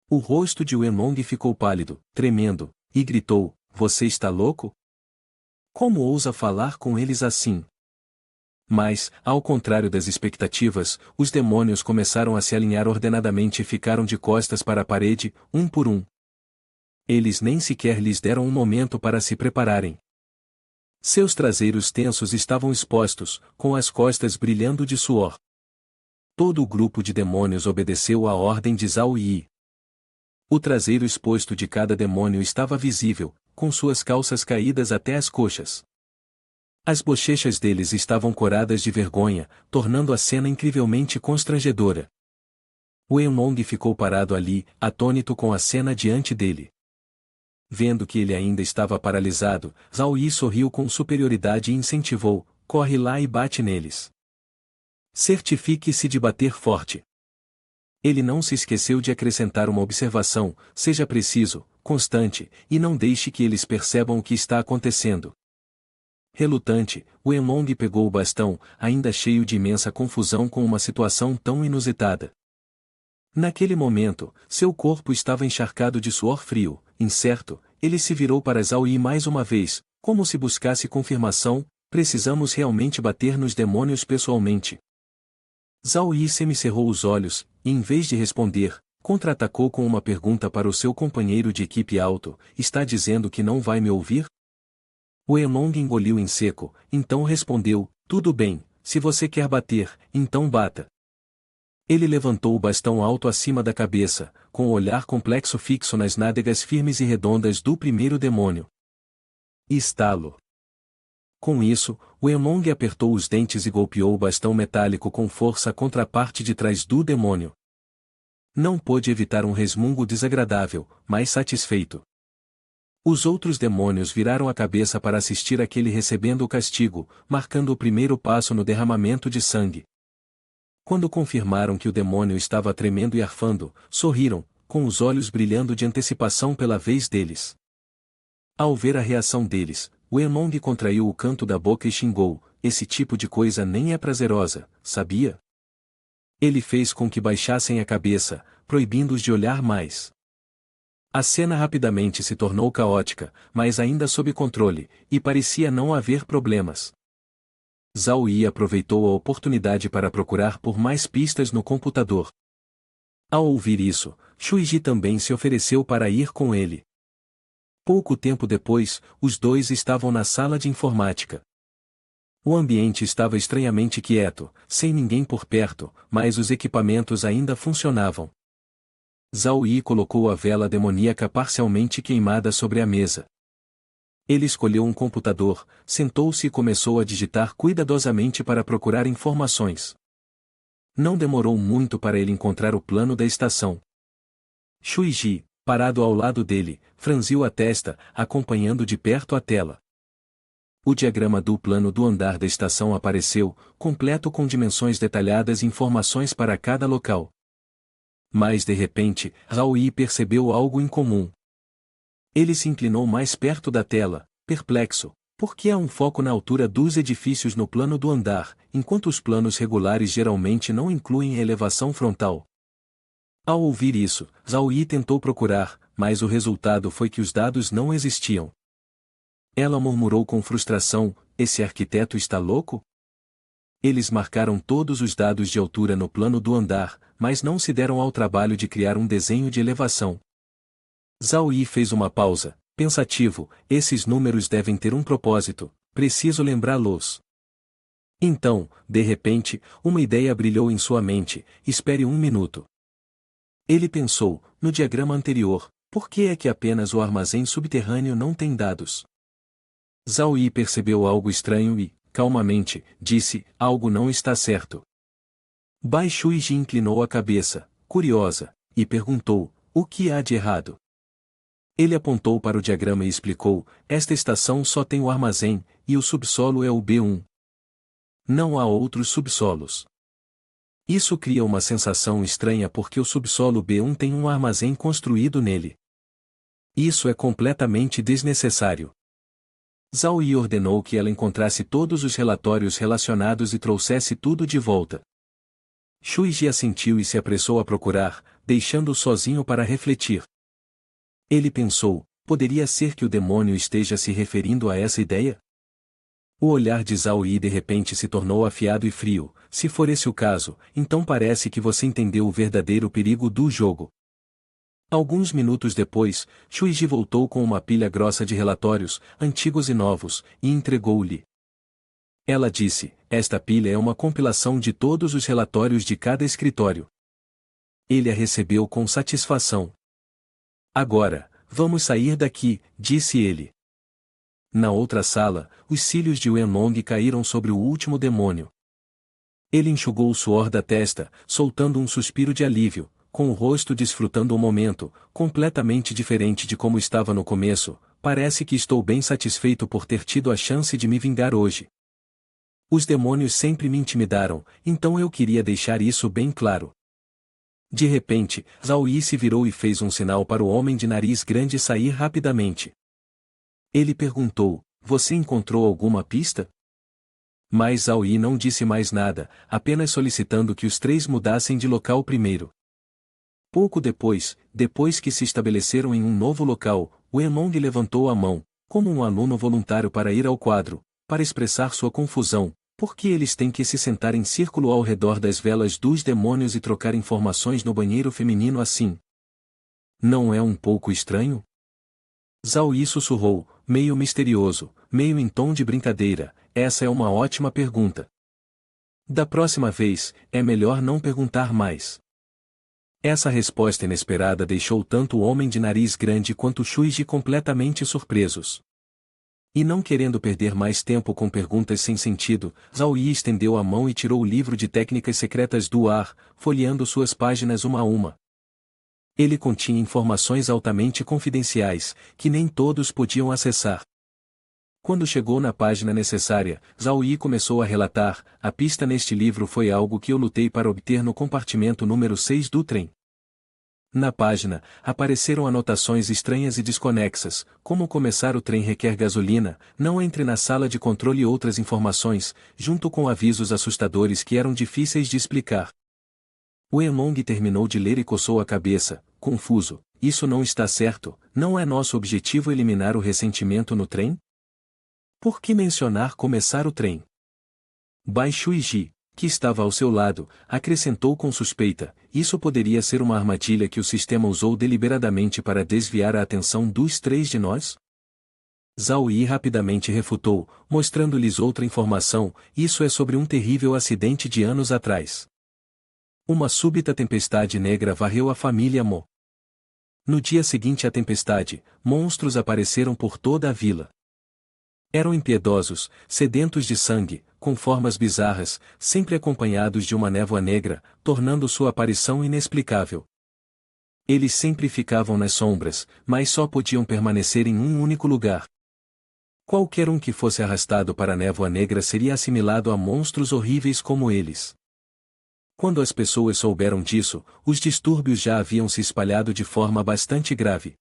O rosto de Wenlong ficou pálido, tremendo, e gritou, você está louco? Como ousa falar com eles assim? Mas, ao contrário das expectativas, os demônios começaram a se alinhar ordenadamente e ficaram de costas para a parede, um por um. Eles nem sequer lhes deram um momento para se prepararem. Seus traseiros tensos estavam expostos, com as costas brilhando de suor. Todo o grupo de demônios obedeceu à ordem de Zhao Yi. O traseiro exposto de cada demônio estava visível, com suas calças caídas até as coxas. As bochechas deles estavam coradas de vergonha, tornando a cena incrivelmente constrangedora. Wenlong ficou parado ali, atônito com a cena diante dele. Vendo que ele ainda estava paralisado, Zhao Yi sorriu com superioridade e incentivou, corre lá e bate neles. Certifique-se de bater forte. Ele não se esqueceu de acrescentar uma observação, seja preciso, constante, e não deixe que eles percebam o que está acontecendo. Relutante, Wenlong pegou o bastão, ainda cheio de imensa confusão com uma situação tão inusitada. Naquele momento, seu corpo estava encharcado de suor frio, incerto, ele se virou para Zhao Yi mais uma vez, como se buscasse confirmação: precisamos realmente bater nos demônios pessoalmente. Zhao Yi semicerrou os olhos, e em vez de responder, contra-atacou com uma pergunta para o seu companheiro de equipe alto: está dizendo que não vai me ouvir? Wenlong engoliu em seco, então respondeu: tudo bem, se você quer bater, então bata. Ele levantou o bastão alto acima da cabeça, com o olhar complexo fixo nas nádegas firmes e redondas do primeiro demônio. Estalo. Com isso, Wenlong apertou os dentes e golpeou o bastão metálico com força contra a parte de trás do demônio. Não pôde evitar um resmungo desagradável, mas satisfeito. Os outros demônios viraram a cabeça para assistir aquele recebendo o castigo, marcando o primeiro passo no derramamento de sangue. Quando confirmaram que o demônio estava tremendo e arfando, sorriram, com os olhos brilhando de antecipação pela vez deles. Ao ver a reação deles, Wenlong contraiu o canto da boca e xingou: esse tipo de coisa nem é prazerosa, sabia? Ele fez com que baixassem a cabeça, proibindo-os de olhar mais. A cena rapidamente se tornou caótica, mas ainda sob controle, e parecia não haver problemas. Zhao Yi aproveitou a oportunidade para procurar por mais pistas no computador. Ao ouvir isso, Shuiji também se ofereceu para ir com ele. Pouco tempo depois, os dois estavam na sala de informática. O ambiente estava estranhamente quieto, sem ninguém por perto, mas os equipamentos ainda funcionavam. Zhao Yi colocou a vela demoníaca parcialmente queimada sobre a mesa. Ele escolheu um computador, sentou-se e começou a digitar cuidadosamente para procurar informações. Não demorou muito para ele encontrar o plano da estação. Shuiji, parado ao lado dele, franziu a testa, acompanhando de perto a tela. O diagrama do plano do andar da estação apareceu, completo com dimensões detalhadas e informações para cada local. Mas de repente, Zhao Yi percebeu algo incomum. Ele se inclinou mais perto da tela, perplexo, porque há um foco na altura dos edifícios no plano do andar, enquanto os planos regulares geralmente não incluem elevação frontal. Ao ouvir isso, Zhao Yi tentou procurar, mas o resultado foi que os dados não existiam. Ela murmurou com frustração: esse arquiteto está louco? Eles marcaram todos os dados de altura no plano do andar, mas não se deram ao trabalho de criar um desenho de elevação. Zhao Yi fez uma pausa, pensativo: esses números devem ter um propósito, preciso lembrá-los. Então, de repente, uma ideia brilhou em sua mente: espere um minuto. Ele pensou, no diagrama anterior, por que é que apenas o armazém subterrâneo não tem dados? Zhao Yi percebeu algo estranho e, calmamente, disse: algo não está certo. Bai Shuiji inclinou a cabeça, curiosa, e perguntou: o que há de errado? Ele apontou para o diagrama e explicou: esta estação só tem o armazém, e o subsolo é o B1. Não há outros subsolos. Isso cria uma sensação estranha porque o subsolo B1 tem um armazém construído nele. Isso é completamente desnecessário. Zhao Yi ordenou que ela encontrasse todos os relatórios relacionados e trouxesse tudo de volta. Shuiji assentiu e se apressou a procurar, deixando-o sozinho para refletir. Ele pensou: poderia ser que o demônio esteja se referindo a essa ideia? O olhar de Zhao Yi de repente se tornou afiado e frio: se for esse o caso, então parece que você entendeu o verdadeiro perigo do jogo. Alguns minutos depois, Shuiji voltou com uma pilha grossa de relatórios, antigos e novos, e entregou-lhe. Ela disse: esta pilha é uma compilação de todos os relatórios de cada escritório. Ele a recebeu com satisfação. Agora, vamos sair daqui, disse ele. Na outra sala, os cílios de Wenlong caíram sobre o último demônio. Ele enxugou o suor da testa, soltando um suspiro de alívio, com o rosto desfrutando o momento, completamente diferente de como estava no começo. Parece que estou bem satisfeito por ter tido a chance de me vingar hoje. Os demônios sempre me intimidaram, então eu queria deixar isso bem claro. De repente, Zhao Yi se virou e fez um sinal para o homem de nariz grande sair rapidamente. Ele perguntou, você encontrou alguma pista? Mas Zhao Yi não disse mais nada, apenas solicitando que os três mudassem de local primeiro. Pouco depois que se estabeleceram em um novo local, Wenlong levantou a mão, como um aluno voluntário para ir ao quadro, para expressar sua confusão, porque eles têm que se sentar em círculo ao redor das velas dos demônios e trocar informações no banheiro feminino assim. Não é um pouco estranho? Zhao Yi sussurrou, meio misterioso, meio em tom de brincadeira, essa é uma ótima pergunta. Da próxima vez, é melhor não perguntar mais. Essa resposta inesperada deixou tanto o homem de nariz grande quanto Shuiji completamente surpresos. E não querendo perder mais tempo com perguntas sem sentido, Zhao Yi estendeu a mão e tirou o livro de técnicas secretas do ar, folheando suas páginas uma a uma. Ele continha informações altamente confidenciais, que nem todos podiam acessar. Quando chegou na página necessária, Zhao Yi começou a relatar, a pista neste livro foi algo que eu lutei para obter no compartimento número 6 do trem. Na página, apareceram anotações estranhas e desconexas, como começar o trem requer gasolina, não entre na sala de controle e outras informações, junto com avisos assustadores que eram difíceis de explicar. Wenlong terminou de ler e coçou a cabeça, confuso, isso não está certo, não é nosso objetivo eliminar o ressentimento no trem? Por que mencionar começar o trem? Bai Shuiji, que estava ao seu lado, acrescentou com suspeita, isso poderia ser uma armadilha que o sistema usou deliberadamente para desviar a atenção dos três de nós? Zhao Yi rapidamente refutou, mostrando-lhes outra informação, isso é sobre um terrível acidente de anos atrás. Uma súbita tempestade negra varreu a família Mo. No dia seguinte à tempestade, monstros apareceram por toda a vila. Eram impiedosos, sedentos de sangue, com formas bizarras, sempre acompanhados de uma névoa negra, tornando sua aparição inexplicável. Eles sempre ficavam nas sombras, mas só podiam permanecer em um único lugar. Qualquer um que fosse arrastado para a névoa negra seria assimilado a monstros horríveis como eles. Quando as pessoas souberam disso, os distúrbios já haviam se espalhado de forma bastante grave.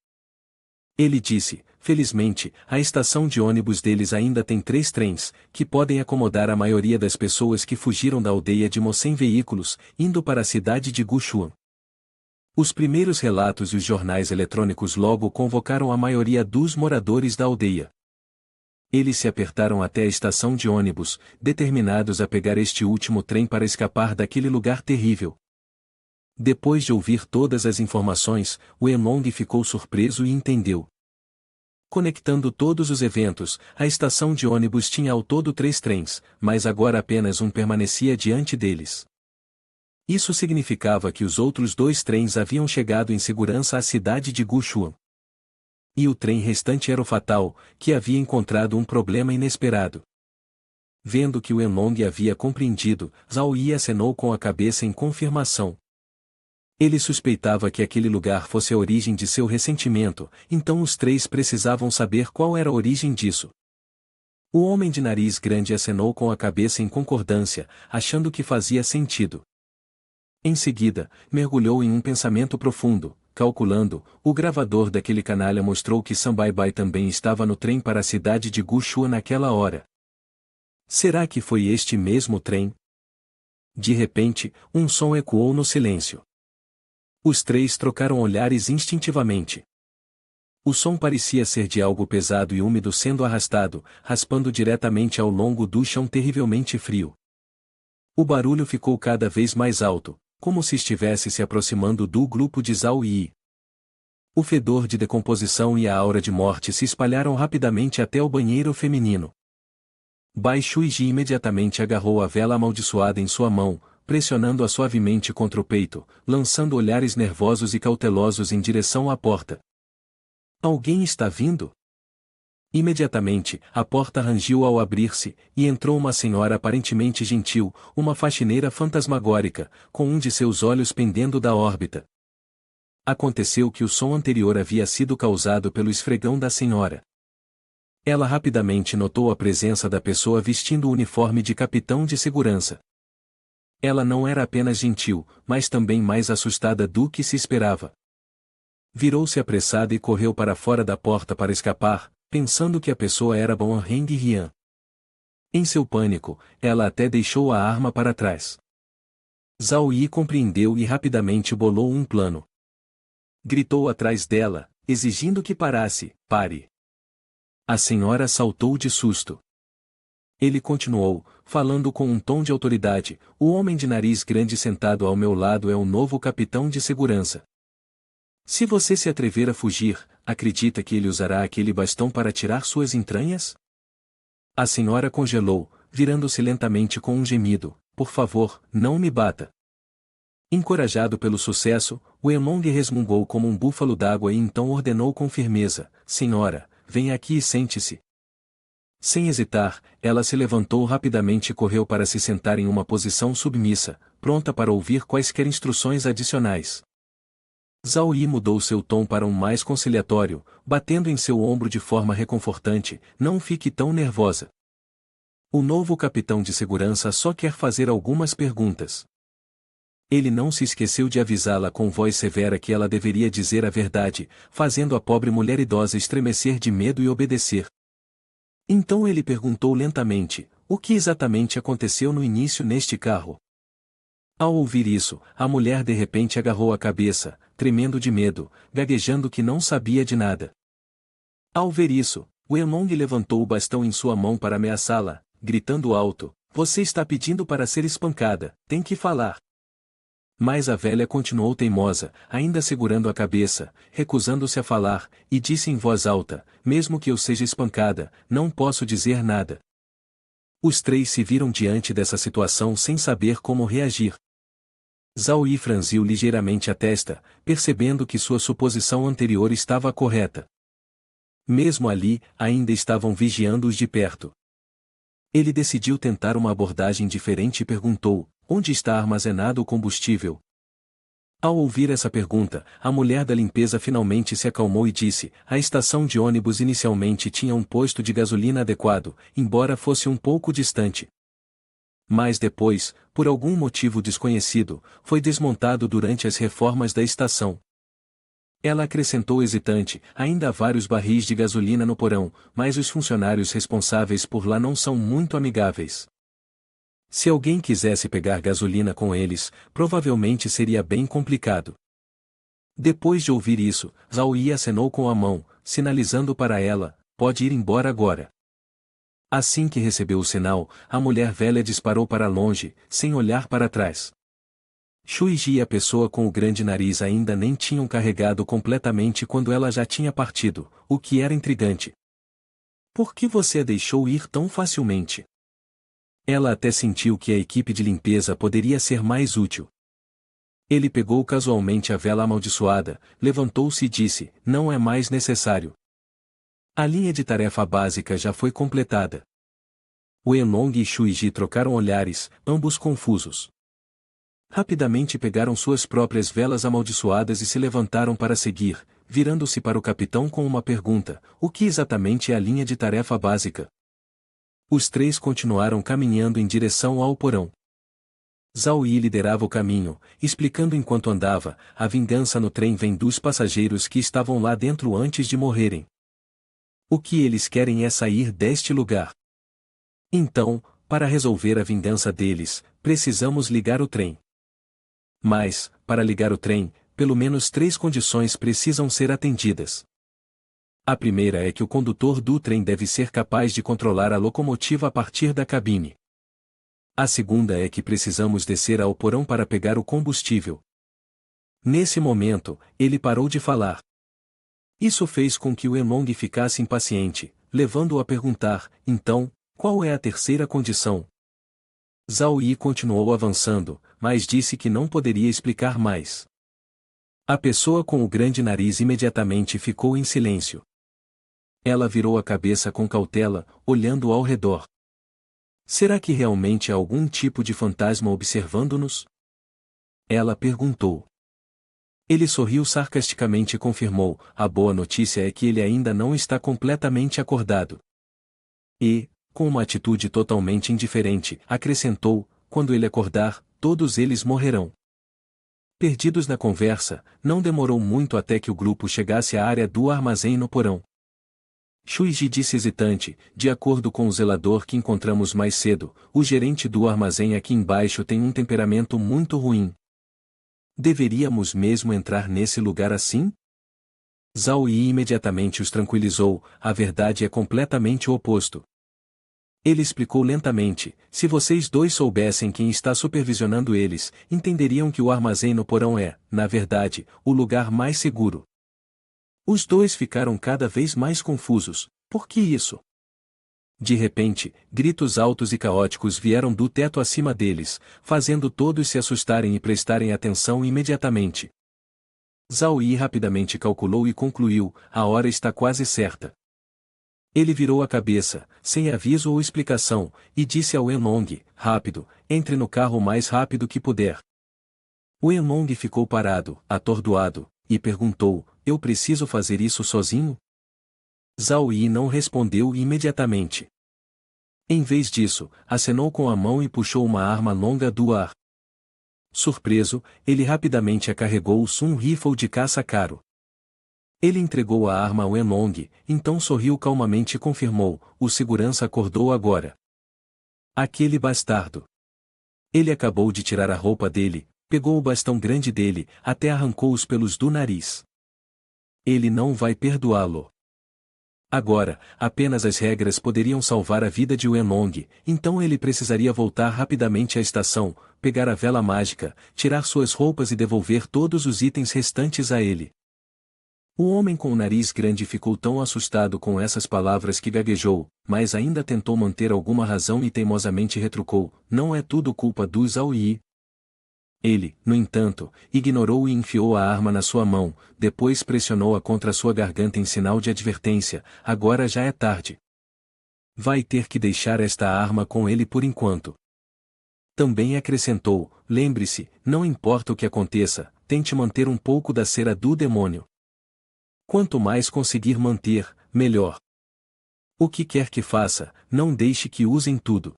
Ele disse, felizmente, a estação de ônibus deles ainda tem 3 trens, que podem acomodar a maioria das pessoas que fugiram da aldeia de Mo sem veículos, indo para a cidade de Gushuan. Os primeiros relatos e os jornais eletrônicos logo convocaram a maioria dos moradores da aldeia. Eles se apertaram até a estação de ônibus, determinados a pegar este último trem para escapar daquele lugar terrível. Depois de ouvir todas as informações, Wenlong ficou surpreso e entendeu. Conectando todos os eventos, a estação de ônibus tinha ao todo 3 trens, mas agora apenas um permanecia diante deles. Isso significava que os outros 2 trens haviam chegado em segurança à cidade de Gushuan. E o trem restante era o fatal, que havia encontrado um problema inesperado. Vendo que Wenlong havia compreendido, Zhao Yi acenou com a cabeça em confirmação. Ele suspeitava que aquele lugar fosse a origem de seu ressentimento, então os 3 precisavam saber qual era a origem disso. O homem de nariz grande acenou com a cabeça em concordância, achando que fazia sentido. Em seguida, mergulhou em um pensamento profundo, calculando, o gravador daquele canalha mostrou que Sanbaibai também estava no trem para a cidade de Gushuan naquela hora. Será que foi este mesmo trem? De repente, um som ecoou no silêncio. Os 3 trocaram olhares instintivamente. O som parecia ser de algo pesado e úmido sendo arrastado, raspando diretamente ao longo do chão terrivelmente frio. O barulho ficou cada vez mais alto, como se estivesse se aproximando do grupo de Zhao Yi. O fedor de decomposição e a aura de morte se espalharam rapidamente até o banheiro feminino. Bai Shuiji imediatamente agarrou a vela amaldiçoada em sua mão, pressionando-a suavemente contra o peito, lançando olhares nervosos e cautelosos em direção à porta. Alguém está vindo? Imediatamente, a porta rangiu ao abrir-se, e entrou uma senhora aparentemente gentil, uma faxineira fantasmagórica, com um de seus olhos pendendo da órbita. Aconteceu que o som anterior havia sido causado pelo esfregão da senhora. Ela rapidamente notou a presença da pessoa vestindo o uniforme de capitão de segurança. Ela não era apenas gentil, mas também mais assustada do que se esperava. Virou-se apressada e correu para fora da porta para escapar, pensando que a pessoa era Bon Heng Rian. Em seu pânico, ela até deixou a arma para trás. Zhao Yi compreendeu e rapidamente bolou um plano. Gritou atrás dela, exigindo que parasse. Pare! A senhora saltou de susto. Ele continuou, falando com um tom de autoridade: o homem de nariz grande sentado ao meu lado é o novo capitão de segurança. Se você se atrever a fugir, acredita que ele usará aquele bastão para tirar suas entranhas? A senhora congelou, virando-se lentamente com um gemido: por favor, não me bata. Encorajado pelo sucesso, Wenlong resmungou como um búfalo d'água e então ordenou com firmeza: senhora, venha aqui e sente-se. Sem hesitar, ela se levantou rapidamente e correu para se sentar em uma posição submissa, pronta para ouvir quaisquer instruções adicionais. Zhao Yi mudou seu tom para um mais conciliatório, batendo em seu ombro de forma reconfortante: não fique tão nervosa. O novo capitão de segurança só quer fazer algumas perguntas. Ele não se esqueceu de avisá-la com voz severa que ela deveria dizer a verdade, fazendo a pobre mulher idosa estremecer de medo e obedecer. Então ele perguntou lentamente: o que exatamente aconteceu no início neste carro? Ao ouvir isso, a mulher de repente agarrou a cabeça, tremendo de medo, gaguejando que não sabia de nada. Ao ver isso, Wenlong levantou o bastão em sua mão para ameaçá-la, gritando alto: você está pedindo para ser espancada, tem que falar. Mas a velha continuou teimosa, ainda segurando a cabeça, recusando-se a falar, e disse em voz alta: mesmo que eu seja espancada, não posso dizer nada. Os três se viram diante dessa situação sem saber como reagir. Zhao Yi franziu ligeiramente a testa, percebendo que sua suposição anterior estava correta. Mesmo ali, ainda estavam vigiando-os de perto. Ele decidiu tentar uma abordagem diferente e perguntou: onde está armazenado o combustível? Ao ouvir essa pergunta, a mulher da limpeza finalmente se acalmou e disse: a estação de ônibus inicialmente tinha um posto de gasolina adequado, embora fosse um pouco distante. Mas depois, por algum motivo desconhecido, foi desmontado durante as reformas da estação. Ela acrescentou hesitante: ainda há vários barris de gasolina no porão, mas os funcionários responsáveis por lá não são muito amigáveis. Se alguém quisesse pegar gasolina com eles, provavelmente seria bem complicado. Depois de ouvir isso, Zhao Yi acenou com a mão, sinalizando para ela: pode ir embora agora. Assim que recebeu o sinal, a mulher velha disparou para longe, sem olhar para trás. Shuiji e a pessoa com o grande nariz ainda nem tinham carregado completamente quando ela já tinha partido, o que era intrigante. Por que você a deixou ir tão facilmente? Ela até sentiu que a equipe de limpeza poderia ser mais útil. Ele pegou casualmente a vela amaldiçoada, levantou-se e disse: não é mais necessário. A linha de tarefa básica já foi completada. Wenlong e Shuiji trocaram olhares, ambos confusos. Rapidamente pegaram suas próprias velas amaldiçoadas e se levantaram para seguir, virando-se para o capitão com uma pergunta: o que exatamente é a linha de tarefa básica? Os três continuaram caminhando em direção ao porão. Zhao Yi liderava o caminho, explicando enquanto andava: a vingança no trem vem dos passageiros que estavam lá dentro antes de morrerem. O que eles querem é sair deste lugar. Então, para resolver a vingança deles, precisamos ligar o trem. Mas, para ligar o trem, pelo menos 3 condições precisam ser atendidas. A primeira é que o condutor do trem deve ser capaz de controlar a locomotiva a partir da cabine. A segunda é que precisamos descer ao porão para pegar o combustível. Nesse momento, ele parou de falar. Isso fez com que o Wenlong ficasse impaciente, levando-o a perguntar: então, qual é a terceira condição? Zhao Yi continuou avançando, mas disse que não poderia explicar mais. A pessoa com o grande nariz imediatamente ficou em silêncio. Ela virou a cabeça com cautela, olhando ao redor. Será que realmente há algum tipo de fantasma observando-nos? Ela perguntou. Ele sorriu sarcasticamente e confirmou: a boa notícia é que ele ainda não está completamente acordado. E, com uma atitude totalmente indiferente, acrescentou: quando ele acordar, todos eles morrerão. Perdidos na conversa, não demorou muito até que o grupo chegasse à área do armazém no porão. Shuiji disse hesitante: de acordo com o zelador que encontramos mais cedo, o gerente do armazém aqui embaixo tem um temperamento muito ruim. Deveríamos mesmo entrar nesse lugar assim? Zhao Yi imediatamente os tranquilizou: a verdade é completamente o oposto. Ele explicou lentamente: se vocês dois soubessem quem está supervisionando eles, entenderiam que o armazém no porão é, na verdade, o lugar mais seguro. Os dois ficaram cada vez mais confusos. Por que isso? De repente, gritos altos e caóticos vieram do teto acima deles, fazendo todos se assustarem e prestarem atenção imediatamente. Zhao Yi rapidamente calculou e concluiu: a hora está quase certa. Ele virou a cabeça, sem aviso ou explicação, e disse ao Wenlong: rápido, entre no carro o mais rápido que puder. O Wenlong ficou parado, atordoado, e perguntou: eu preciso fazer isso sozinho? Zhao Yi não respondeu imediatamente. Em vez disso, acenou com a mão e puxou uma arma longa do ar. Surpreso, ele rapidamente a carregou o Sun Rifle de caça caro. Ele entregou a arma ao Wenlong, então sorriu calmamente e confirmou: o segurança acordou agora. Aquele bastardo. Ele acabou de tirar a roupa dele, pegou o bastão grande dele, até arrancou os pelos do nariz. Ele não vai perdoá-lo. Agora, apenas as regras poderiam salvar a vida de Wenlong, então ele precisaria voltar rapidamente à estação, pegar a vela mágica, tirar suas roupas e devolver todos os itens restantes a ele. O homem com o nariz grande ficou tão assustado com essas palavras que gaguejou, mas ainda tentou manter alguma razão e teimosamente retrucou: não é tudo culpa do Zhao Yi. Ele, no entanto, ignorou e enfiou a arma na sua mão, depois pressionou-a contra sua garganta em sinal de advertência: agora já é tarde. Vai ter que deixar esta arma com ele por enquanto. Também acrescentou: lembre-se, não importa o que aconteça, tente manter um pouco da cera do demônio. Quanto mais conseguir manter, melhor. O que quer que faça, não deixe que usem tudo.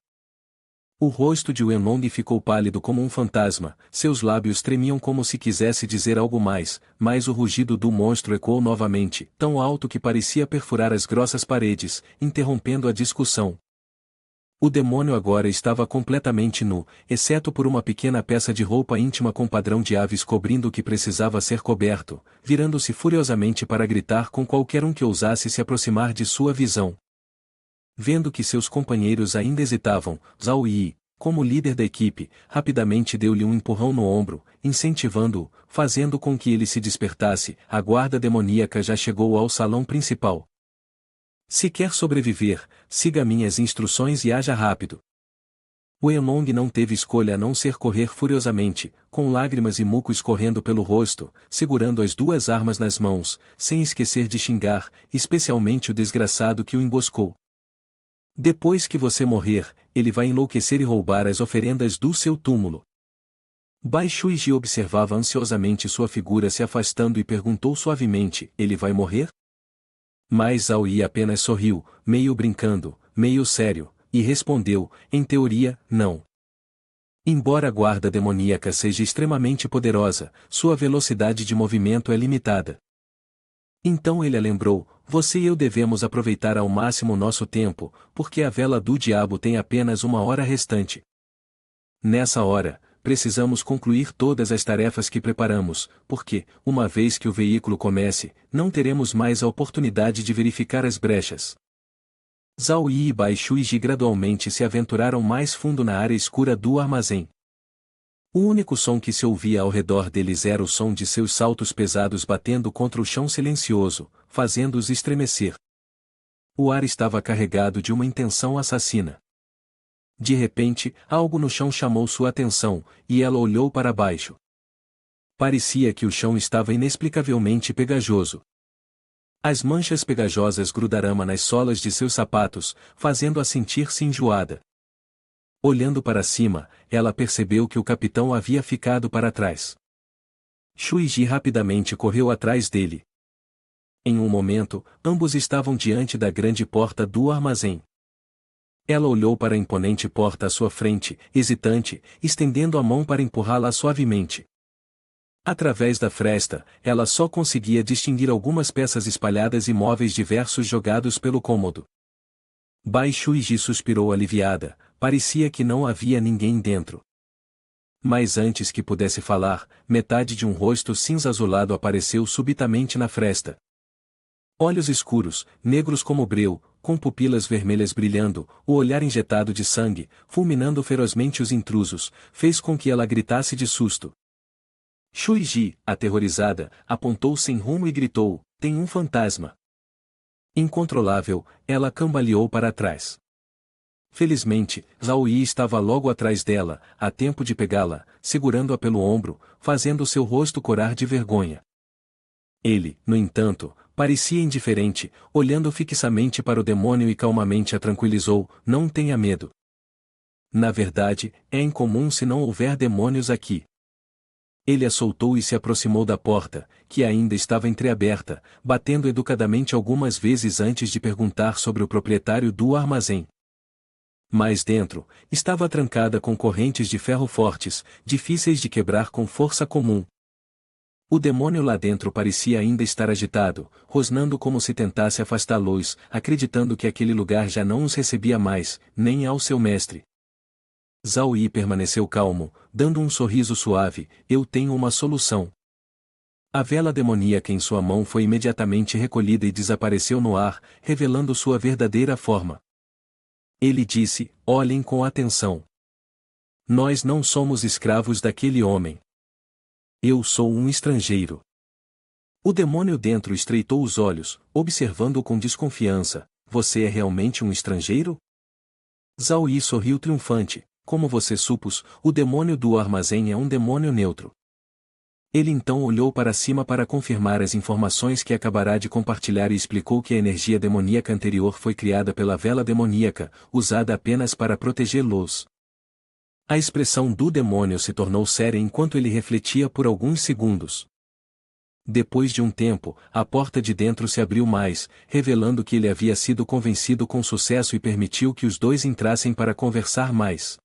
O rosto de Wenlong ficou pálido como um fantasma, seus lábios tremiam como se quisesse dizer algo mais, mas o rugido do monstro ecoou novamente, tão alto que parecia perfurar as grossas paredes, interrompendo a discussão. O demônio agora estava completamente nu, exceto por uma pequena peça de roupa íntima com padrão de aves cobrindo o que precisava ser coberto, virando-se furiosamente para gritar com qualquer um que ousasse se aproximar de sua visão. Vendo que seus companheiros ainda hesitavam, Zhao Yi, como líder da equipe, rapidamente deu-lhe um empurrão no ombro, incentivando-o, fazendo com que ele se despertasse. A guarda demoníaca já chegou ao salão principal. Se quer sobreviver, siga minhas instruções e haja rápido. Wenlong não teve escolha a não ser correr furiosamente, com lágrimas e muco escorrendo pelo rosto, segurando as duas armas nas mãos, sem esquecer de xingar, especialmente o desgraçado que o emboscou. Depois que você morrer, ele vai enlouquecer e roubar as oferendas do seu túmulo. Bai Shuiji observava ansiosamente sua figura se afastando e perguntou suavemente: ele vai morrer? Mas Zhao Yi apenas sorriu, meio brincando, meio sério, e respondeu: em teoria, não. Embora a guarda demoníaca seja extremamente poderosa, sua velocidade de movimento é limitada. Então ele a lembrou: você e eu devemos aproveitar ao máximo nosso tempo, porque a vela do diabo tem apenas uma hora restante. Nessa hora, precisamos concluir todas as tarefas que preparamos, porque, uma vez que o veículo comece, não teremos mais a oportunidade de verificar as brechas. Zhao Yi e Bai Shuiji gradualmente se aventuraram mais fundo na área escura do armazém. O único som que se ouvia ao redor deles era o som de seus saltos pesados batendo contra o chão silencioso, fazendo-os estremecer. O ar estava carregado de uma intenção assassina. De repente, algo no chão chamou sua atenção, e ela olhou para baixo. Parecia que o chão estava inexplicavelmente pegajoso. As manchas pegajosas grudaram nas solas de seus sapatos, fazendo-a sentir-se enjoada. Olhando para cima, ela percebeu que o capitão havia ficado para trás. Shuiji rapidamente correu atrás dele. Em um momento, ambos estavam diante da grande porta do armazém. Ela olhou para a imponente porta à sua frente, hesitante, estendendo a mão para empurrá-la suavemente. Através da fresta, ela só conseguia distinguir algumas peças espalhadas e móveis diversos jogados pelo cômodo. Bai Shuiji suspirou aliviada, parecia que não havia ninguém dentro. Mas antes que pudesse falar, metade de um rosto cinza azulado apareceu subitamente na fresta. Olhos escuros, negros como breu, com pupilas vermelhas brilhando, o olhar injetado de sangue, fulminando ferozmente os intrusos, fez com que ela gritasse de susto. Shuiji, aterrorizada, apontou sem rumo e gritou: "Tem um fantasma!" Incontrolável, ela cambaleou para trás. Felizmente, Zhao Yi estava logo atrás dela, a tempo de pegá-la, segurando-a pelo ombro, fazendo seu rosto corar de vergonha. Ele, no entanto, parecia indiferente, olhando fixamente para o demônio e calmamente a tranquilizou: "Não tenha medo. Na verdade, é incomum se não houver demônios aqui." Ele a soltou e se aproximou da porta, que ainda estava entreaberta, batendo educadamente algumas vezes antes de perguntar sobre o proprietário do armazém. Mas dentro, estava trancada com correntes de ferro fortes, difíceis de quebrar com força comum. O demônio lá dentro parecia ainda estar agitado, rosnando como se tentasse afastá-los, acreditando que aquele lugar já não os recebia mais, nem ao seu mestre. Zhao Yi permaneceu calmo, dando um sorriso suave: "Eu tenho uma solução." A vela demoníaca em sua mão foi imediatamente recolhida e desapareceu no ar, revelando sua verdadeira forma. Ele disse: "Olhem com atenção. Nós não somos escravos daquele homem. Eu sou um estrangeiro." O demônio dentro estreitou os olhos, observando-o com desconfiança: "Você é realmente um estrangeiro?" Zhao Yi sorriu triunfante: "Como você supôs, o demônio do armazém é um demônio neutro." Ele então olhou para cima para confirmar as informações que acabará de compartilhar e explicou que a energia demoníaca anterior foi criada pela vela demoníaca, usada apenas para protegê-los. A expressão do demônio se tornou séria enquanto ele refletia por alguns segundos. Depois de um tempo, a porta de dentro se abriu mais, revelando que ele havia sido convencido com sucesso e permitiu que os dois entrassem para conversar mais.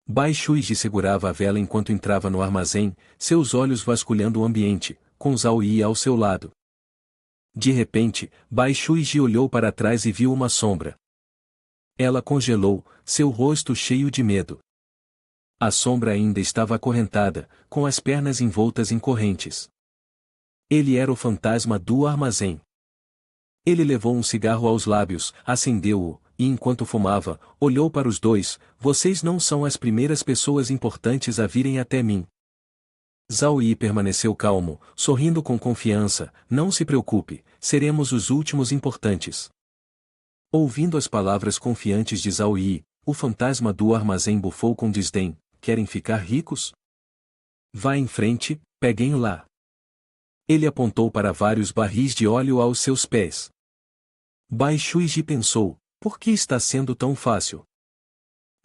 Bai Shuiji segurava a vela enquanto entrava no armazém, seus olhos vasculhando o ambiente, com Zhao Yi ao seu lado. De repente, Bai Shuiji olhou para trás e viu uma sombra. Ela congelou, seu rosto cheio de medo. A sombra ainda estava acorrentada, com as pernas envoltas em correntes. Ele era o fantasma do armazém. Ele levou um cigarro aos lábios, acendeu-o, e enquanto fumava, olhou para os dois: "Vocês não são as primeiras pessoas importantes a virem até mim." Zhao Yi permaneceu calmo, sorrindo com confiança: "Não se preocupe, seremos os últimos importantes." Ouvindo as palavras confiantes de Zhao Yi, o fantasma do armazém bufou com desdém: "Querem ficar ricos? Vá em frente, peguem lá." Ele apontou para vários barris de óleo aos seus pés. Bai Shuiji pensou: "Por que está sendo tão fácil?"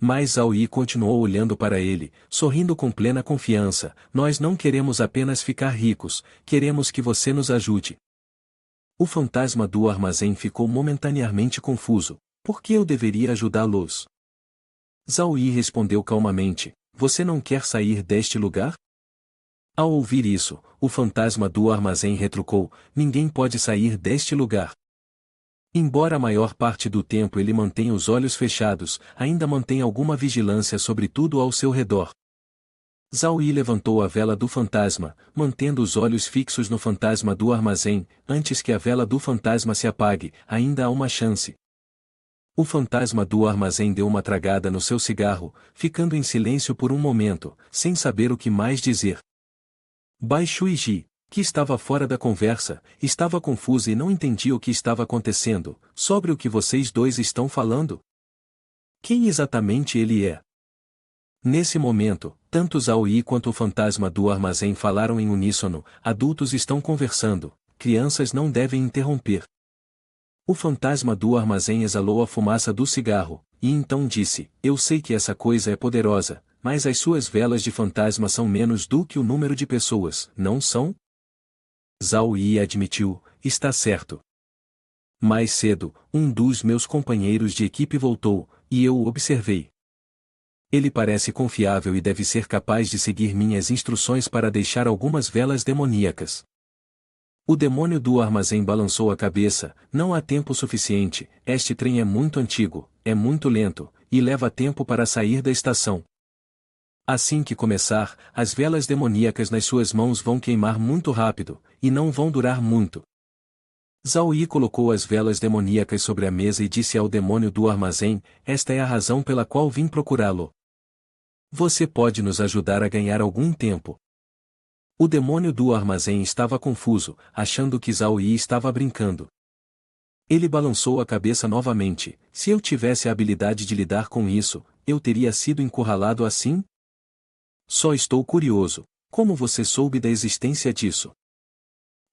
Mas Zhao Yi continuou olhando para ele, sorrindo com plena confiança: "Nós não queremos apenas ficar ricos, queremos que você nos ajude." O fantasma do armazém ficou momentaneamente confuso: "Por que eu deveria ajudá-los?" Zhao Yi respondeu calmamente: "Você não quer sair deste lugar?" Ao ouvir isso, o fantasma do armazém retrucou: "Ninguém pode sair deste lugar." Embora a maior parte do tempo ele mantenha os olhos fechados, ainda mantém alguma vigilância sobre tudo ao seu redor. Zhao Yi levantou a vela do fantasma, mantendo os olhos fixos no fantasma do armazém: "Antes que a vela do fantasma se apague, ainda há uma chance." O fantasma do armazém deu uma tragada no seu cigarro, ficando em silêncio por um momento, sem saber o que mais dizer. Bai Shuiji, que estava fora da conversa, estava confusa e não entendia o que estava acontecendo. "Sobre o que vocês dois estão falando? Quem exatamente ele é?" Nesse momento, tanto Zhao Yi quanto o fantasma do armazém falaram em uníssono: "Adultos estão conversando, crianças não devem interromper." O fantasma do armazém exalou a fumaça do cigarro, e então disse: "Eu sei que essa coisa é poderosa, mas as suas velas de fantasma são menos do que o número de pessoas, não são?" Zhao Yi admitiu: "Está certo." Mais cedo, um dos meus companheiros de equipe voltou, e eu o observei. Ele parece confiável e deve ser capaz de seguir minhas instruções para deixar algumas velas demoníacas. O demônio do armazém balançou a cabeça. Não há tempo suficiente, este trem é muito antigo, é muito lento, e leva tempo para sair da estação. Assim que começar, as velas demoníacas nas suas mãos vão queimar muito rápido, e não vão durar muito. Zhao Yi colocou as velas demoníacas sobre a mesa e disse ao demônio do armazém: esta é a razão pela qual vim procurá-lo. Você pode nos ajudar a ganhar algum tempo. O demônio do armazém estava confuso, achando que Zhao Yi estava brincando. Ele balançou a cabeça novamente. Se eu tivesse a habilidade de lidar com isso, eu teria sido encurralado assim? Só estou curioso. Como você soube da existência disso?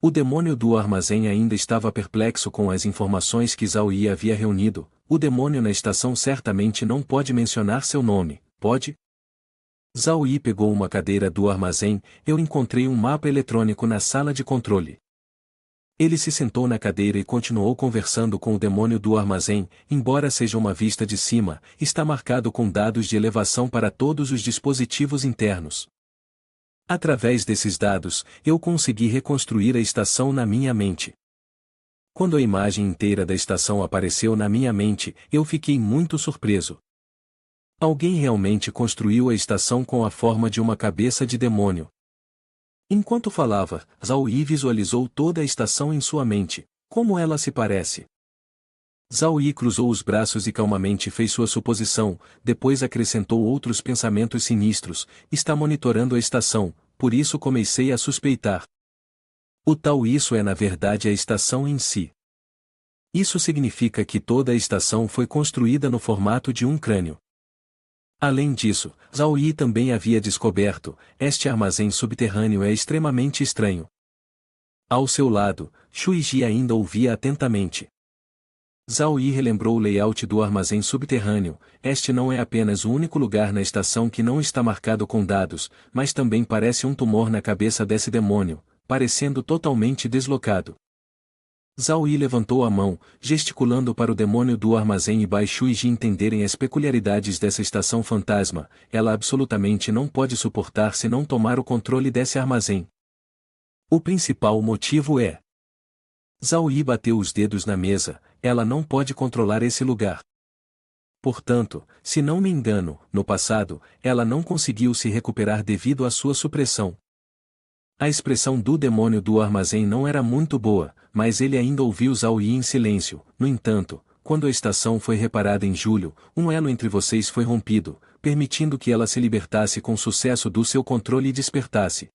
O demônio do armazém ainda estava perplexo com as informações que Zhao Yi havia reunido. O demônio na estação certamente não pode mencionar seu nome, pode? Zhao Yi pegou uma cadeira do armazém. Eu encontrei um mapa eletrônico na sala de controle. Ele se sentou na cadeira e continuou conversando com o demônio do armazém. Embora seja uma vista de cima, está marcado com dados de elevação para todos os dispositivos internos. Através desses dados, eu consegui reconstruir a estação na minha mente. Quando a imagem inteira da estação apareceu na minha mente, eu fiquei muito surpreso. Alguém realmente construiu a estação com a forma de uma cabeça de demônio. Enquanto falava, Zhao Yi visualizou toda a estação em sua mente. Como ela se parece? Zhao Yi cruzou os braços e calmamente fez sua suposição, depois acrescentou outros pensamentos sinistros. Está monitorando a estação, por isso comecei a suspeitar. O tal isso é na verdade a estação em si. Isso significa que toda a estação foi construída no formato de um crânio. Além disso, Zhao Yi também havia descoberto, este armazém subterrâneo é extremamente estranho. Ao seu lado, Shui Ji ainda ouvia atentamente. Zhao Yi relembrou o layout do armazém subterrâneo. Este não é apenas o único lugar na estação que não está marcado com dados, mas também parece um tumor na cabeça desse demônio, parecendo totalmente deslocado. Zhao Yi levantou a mão, gesticulando para o demônio do armazém e Bai Shuiji entenderem as peculiaridades dessa estação fantasma. Ela absolutamente não pode suportar se não tomar o controle desse armazém. O principal motivo é... Zhao Yi bateu os dedos na mesa. Ela não pode controlar esse lugar. Portanto, se não me engano, no passado, ela não conseguiu se recuperar devido à sua supressão. A expressão do demônio do armazém não era muito boa, mas ele ainda ouviu Zhao Yi em silêncio. No entanto, quando a estação foi reparada em julho, um elo entre vocês foi rompido, permitindo que ela se libertasse com sucesso do seu controle e despertasse.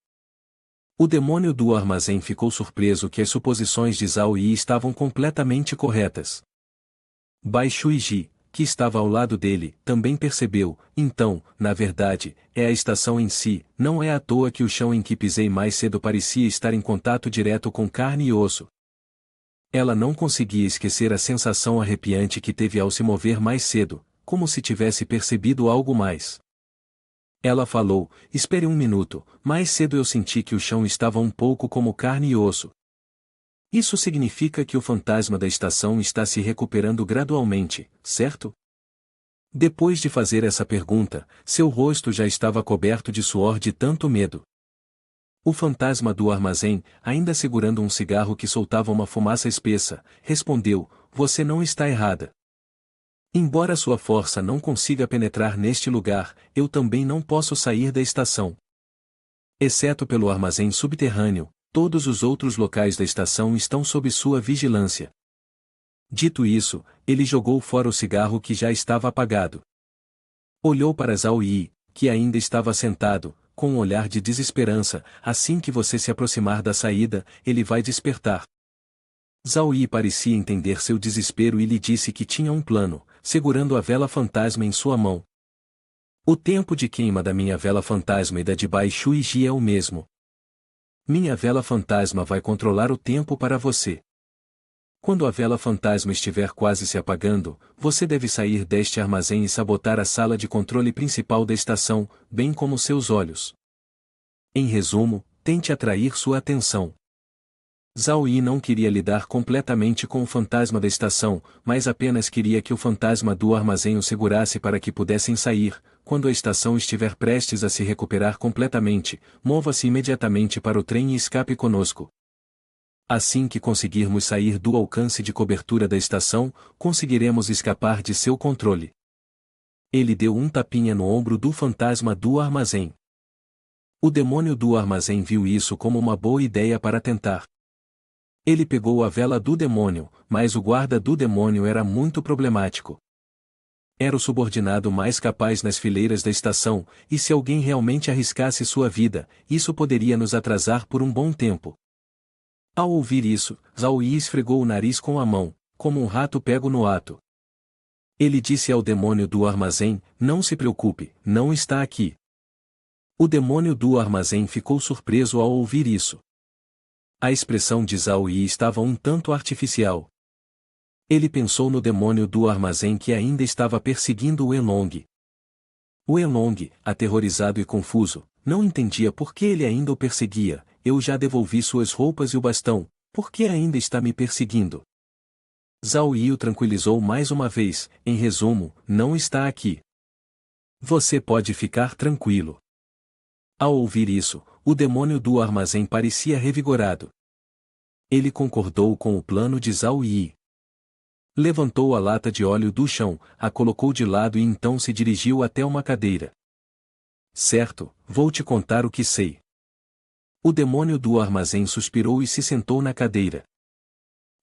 O demônio do armazém ficou surpreso que as suposições de Zhao Yi estavam completamente corretas. Bai Shuiji, que estava ao lado dele, também percebeu. Então, na verdade, é a estação em si. Não é à toa que o chão em que pisei mais cedo parecia estar em contato direto com carne e osso. Ela não conseguia esquecer a sensação arrepiante que teve ao se mover mais cedo, como se tivesse percebido algo mais. Ela falou: espere um minuto. Mais cedo eu senti que o chão estava um pouco como carne e osso. Isso significa que o fantasma da estação está se recuperando gradualmente, certo? Depois de fazer essa pergunta, seu rosto já estava coberto de suor de tanto medo. O fantasma do armazém, ainda segurando um cigarro que soltava uma fumaça espessa, respondeu: você não está errada. Embora sua força não consiga penetrar neste lugar, eu também não posso sair da estação. Exceto pelo armazém subterrâneo, todos os outros locais da estação estão sob sua vigilância. Dito isso, ele jogou fora o cigarro que já estava apagado. Olhou para Zhao Yi, que ainda estava sentado, com um olhar de desesperança. Assim que você se aproximar da saída, ele vai despertar. Zhao Yi parecia entender seu desespero e lhe disse que tinha um plano, segurando a vela fantasma em sua mão. O tempo de queima da minha vela fantasma e da de Bai Shuiji é o mesmo. Minha vela fantasma vai controlar o tempo para você. Quando a vela fantasma estiver quase se apagando, você deve sair deste armazém e sabotar a sala de controle principal da estação, bem como seus olhos. Em resumo, tente atrair sua atenção. Zhao Yi não queria lidar completamente com o fantasma da estação, mas apenas queria que o fantasma do armazém o segurasse para que pudessem sair. Quando a estação estiver prestes a se recuperar completamente, mova-se imediatamente para o trem e escape conosco. Assim que conseguirmos sair do alcance de cobertura da estação, conseguiremos escapar de seu controle. Ele deu um tapinha no ombro do fantasma do armazém. O demônio do armazém viu isso como uma boa ideia para tentar. Ele pegou a vela do demônio, mas o guarda do demônio era muito problemático. Era o subordinado mais capaz nas fileiras da estação, e se alguém realmente arriscasse sua vida, isso poderia nos atrasar por um bom tempo. Ao ouvir isso, Zhao Yi esfregou o nariz com a mão, como um rato pego no ato. Ele disse ao demônio do armazém: "Não se preocupe, não está aqui." O demônio do armazém ficou surpreso ao ouvir isso. A expressão de Zhao Yi estava um tanto artificial. Ele pensou no demônio do armazém que ainda estava perseguindo o Enlong. O Enlong, aterrorizado e confuso, não entendia por que ele ainda o perseguia. "Eu já devolvi suas roupas e o bastão, por que ainda está me perseguindo?" Zhao Yi o tranquilizou mais uma vez: "Em resumo, não está aqui. Você pode ficar tranquilo." Ao ouvir isso, o demônio do armazém parecia revigorado. Ele concordou com o plano de Zhao Yi. Levantou a lata de óleo do chão, a colocou de lado e então se dirigiu até uma cadeira. "Certo, vou te contar o que sei." O demônio do armazém suspirou e se sentou na cadeira.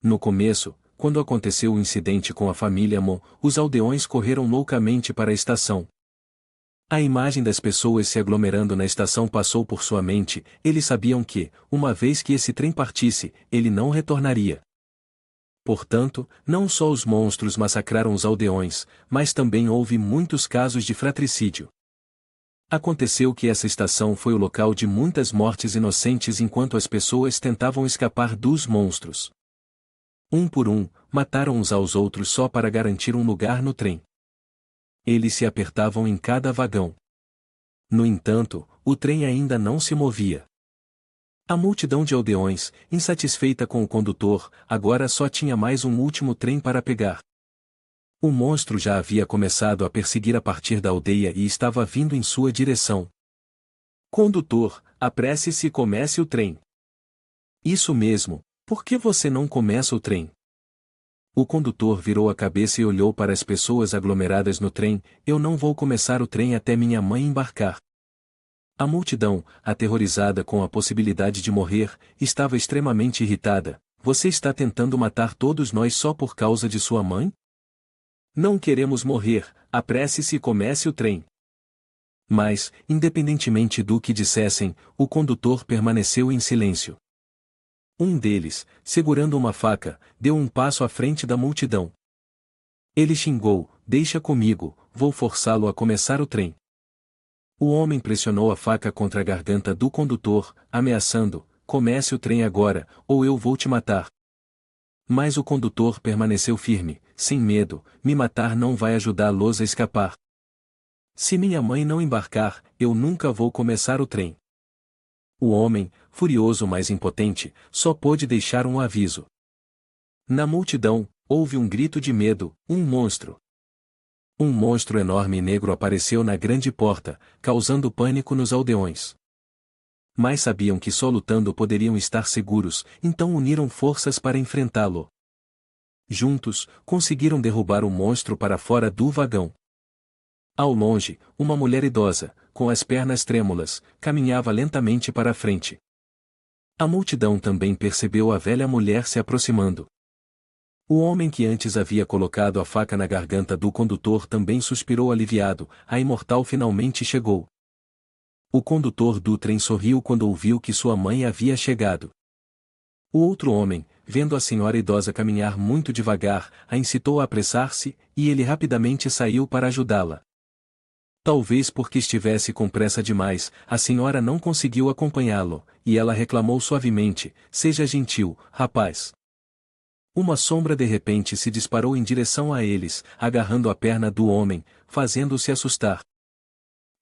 No começo, quando aconteceu o incidente com a família Mo, os aldeões correram loucamente para a estação. A imagem das pessoas se aglomerando na estação passou por sua mente. Eles sabiam que, uma vez que esse trem partisse, ele não retornaria. Portanto, não só os monstros massacraram os aldeões, mas também houve muitos casos de fratricídio. Aconteceu que essa estação foi o local de muitas mortes inocentes enquanto as pessoas tentavam escapar dos monstros. Um por um, mataram uns aos outros só para garantir um lugar no trem. Eles se apertavam em cada vagão. No entanto, o trem ainda não se movia. A multidão de aldeões, insatisfeita com o condutor, agora só tinha mais um último trem para pegar. O monstro já havia começado a perseguir a partir da aldeia e estava vindo em sua direção. "Condutor, apresse-se e comece o trem." "Isso mesmo, por que você não começa o trem?" O condutor virou a cabeça e olhou para as pessoas aglomeradas no trem. "Eu não vou começar o trem até minha mãe embarcar." A multidão, aterrorizada com a possibilidade de morrer, estava extremamente irritada. "Você está tentando matar todos nós só por causa de sua mãe?" "Não queremos morrer, apresse-se e comece o trem." Mas, independentemente do que dissessem, o condutor permaneceu em silêncio. Um deles, segurando uma faca, deu um passo à frente da multidão. Ele xingou: "Deixa comigo, vou forçá-lo a começar o trem." O homem pressionou a faca contra a garganta do condutor, ameaçando: "Comece o trem agora, ou eu vou te matar." Mas o condutor permaneceu firme: "Sem medo, me matar não vai ajudá-los a escapar. Se minha mãe não embarcar, eu nunca vou começar o trem." O homem, furioso mas impotente, só pôde deixar um aviso. Na multidão, houve um grito de medo: "Um monstro!" Um monstro enorme e negro apareceu na grande porta, causando pânico nos aldeões. Mas sabiam que só lutando poderiam estar seguros, então uniram forças para enfrentá-lo. Juntos, conseguiram derrubar o monstro para fora do vagão. Ao longe, uma mulher idosa, com as pernas trêmulas, caminhava lentamente para a frente. A multidão também percebeu a velha mulher se aproximando. O homem que antes havia colocado a faca na garganta do condutor também suspirou aliviado: a imortal finalmente chegou. O condutor do trem sorriu quando ouviu que sua mãe havia chegado. O outro homem, vendo a senhora idosa caminhar muito devagar, a incitou a apressar-se, e ele rapidamente saiu para ajudá-la. Talvez porque estivesse com pressa demais, a senhora não conseguiu acompanhá-lo, e ela reclamou suavemente: "Seja gentil, rapaz." Uma sombra de repente se disparou em direção a eles, agarrando a perna do homem, fazendo-se assustar.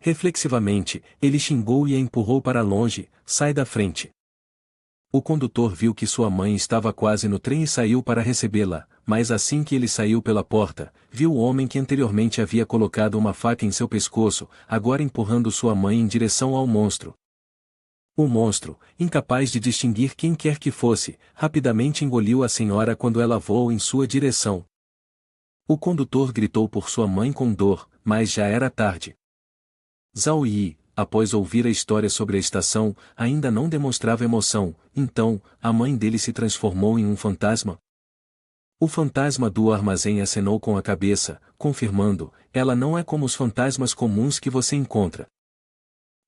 Reflexivamente, ele xingou e a empurrou para longe: "Sai da frente." O condutor viu que sua mãe estava quase no trem e saiu para recebê-la, mas assim que ele saiu pela porta, viu o homem que anteriormente havia colocado uma faca em seu pescoço, agora empurrando sua mãe em direção ao monstro. O monstro, incapaz de distinguir quem quer que fosse, rapidamente engoliu a senhora quando ela voou em sua direção. O condutor gritou por sua mãe com dor, mas já era tarde. Zhao Yi, após ouvir a história sobre a estação, ainda não demonstrava emoção, então, a mãe dele se transformou em um fantasma. O fantasma do armazém acenou com a cabeça, confirmando, ela não é como os fantasmas comuns que você encontra.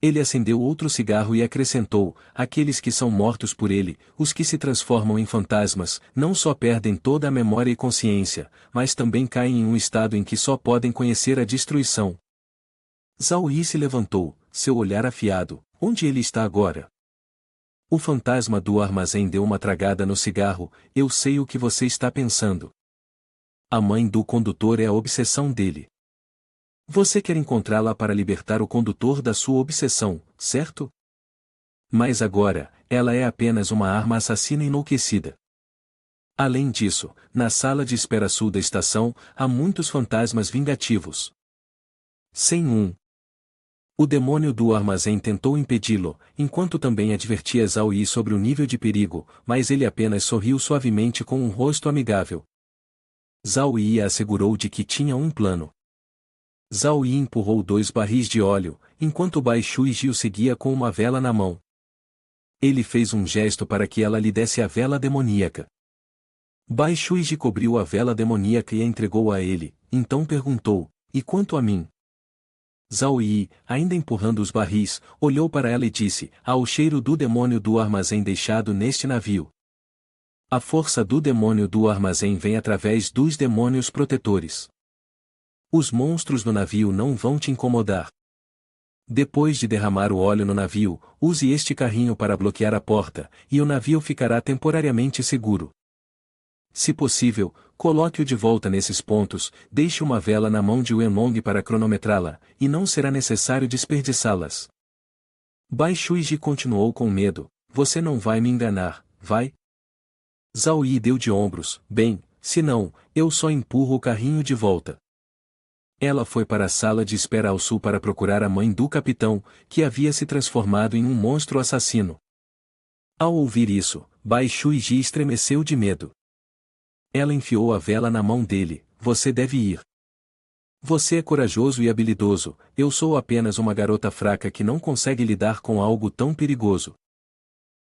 Ele acendeu outro cigarro e acrescentou, aqueles que são mortos por ele, os que se transformam em fantasmas, não só perdem toda a memória e consciência, mas também caem em um estado em que só podem conhecer a destruição. Zhao Yi se levantou, seu olhar afiado. Onde ele está agora? O fantasma do armazém deu uma tragada no cigarro. Eu sei o que você está pensando. A mãe do condutor é a obsessão dele. Você quer encontrá-la para libertar o condutor da sua obsessão, certo? Mas agora, ela é apenas uma arma assassina enlouquecida. Além disso, na sala de espera sul da estação, há muitos fantasmas vingativos. Sem um. O demônio do armazém tentou impedi-lo, enquanto também advertia Zhao Yi sobre o nível de perigo, mas ele apenas sorriu suavemente com um rosto amigável. Zhao Yi assegurou de que tinha um plano. Zhao Yi empurrou 2 barris de óleo, enquanto Bai Shuiji o seguia com uma vela na mão. Ele fez um gesto para que ela lhe desse a vela demoníaca. Bai Shuiji cobriu a vela demoníaca e a entregou a ele, então perguntou, e quanto a mim? Zhao Yi, ainda empurrando os barris, olhou para ela e disse, há o cheiro do demônio do armazém deixado neste navio. A força do demônio do armazém vem através dos demônios protetores. Os monstros no navio não vão te incomodar. Depois de derramar o óleo no navio, use este carrinho para bloquear a porta, e o navio ficará temporariamente seguro. Se possível, coloque-o de volta nesses pontos, deixe uma vela na mão de Wenlong para cronometrá-la, e não será necessário desperdiçá-las. Bai Shuiji continuou com medo, você não vai me enganar, vai? Zhao Yi deu de ombros, bem, se não, eu só empurro o carrinho de volta. Ela foi para a sala de espera ao sul para procurar a mãe do capitão, que havia se transformado em um monstro assassino. Ao ouvir isso, Bai Shuiji estremeceu de medo. Ela enfiou a vela na mão dele, você deve ir. Você é corajoso e habilidoso, eu sou apenas uma garota fraca que não consegue lidar com algo tão perigoso.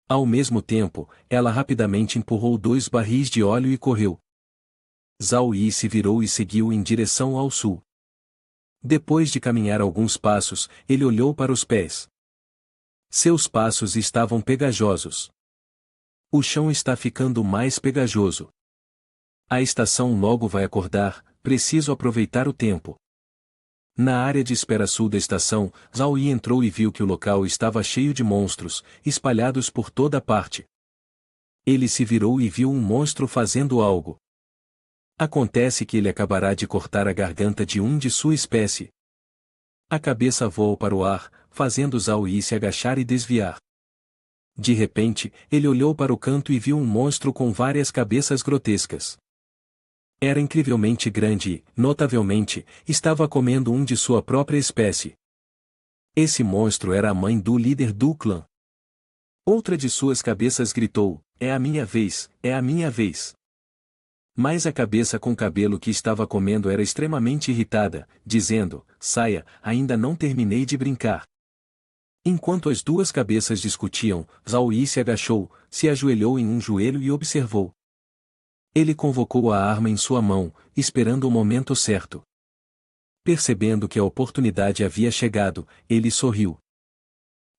Ao mesmo tempo, ela rapidamente empurrou 2 barris de óleo e correu. Zhao Yi se virou e seguiu em direção ao sul. Depois de caminhar alguns passos, ele olhou para os pés. Seus passos estavam pegajosos. O chão está ficando mais pegajoso. A estação logo vai acordar, preciso aproveitar o tempo. Na área de espera sul da estação, Zhao Yi entrou e viu que o local estava cheio de monstros, espalhados por toda parte. Ele se virou e viu um monstro fazendo algo. Acontece que ele acabará de cortar a garganta de um de sua espécie. A cabeça voou para o ar, fazendo Zhao Yi se agachar e desviar. De repente, ele olhou para o canto e viu um monstro com várias cabeças grotescas. Era incrivelmente grande e, notavelmente, estava comendo um de sua própria espécie. Esse monstro era a mãe do líder do clã. Outra de suas cabeças gritou, é a minha vez, é a minha vez. Mas a cabeça com cabelo que estava comendo era extremamente irritada, dizendo, saia, ainda não terminei de brincar. Enquanto as 2 cabeças discutiam, Zhao Yi se agachou, se ajoelhou em um joelho e observou. Ele convocou a arma em sua mão, esperando o momento certo. Percebendo que a oportunidade havia chegado, ele sorriu.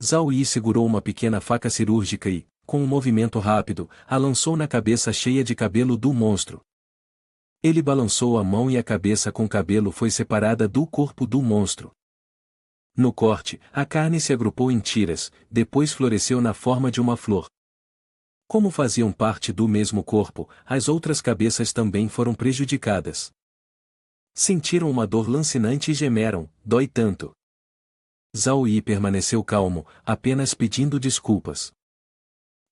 Zhao Yi segurou uma pequena faca cirúrgica e, com um movimento rápido, a lançou na cabeça cheia de cabelo do monstro. Ele balançou a mão e a cabeça com cabelo foi separada do corpo do monstro. No corte, a carne se agrupou em tiras, depois floresceu na forma de uma flor. Como faziam parte do mesmo corpo, as outras cabeças também foram prejudicadas. Sentiram uma dor lancinante e gemeram, dói tanto. Zhao Yi permaneceu calmo, apenas pedindo desculpas.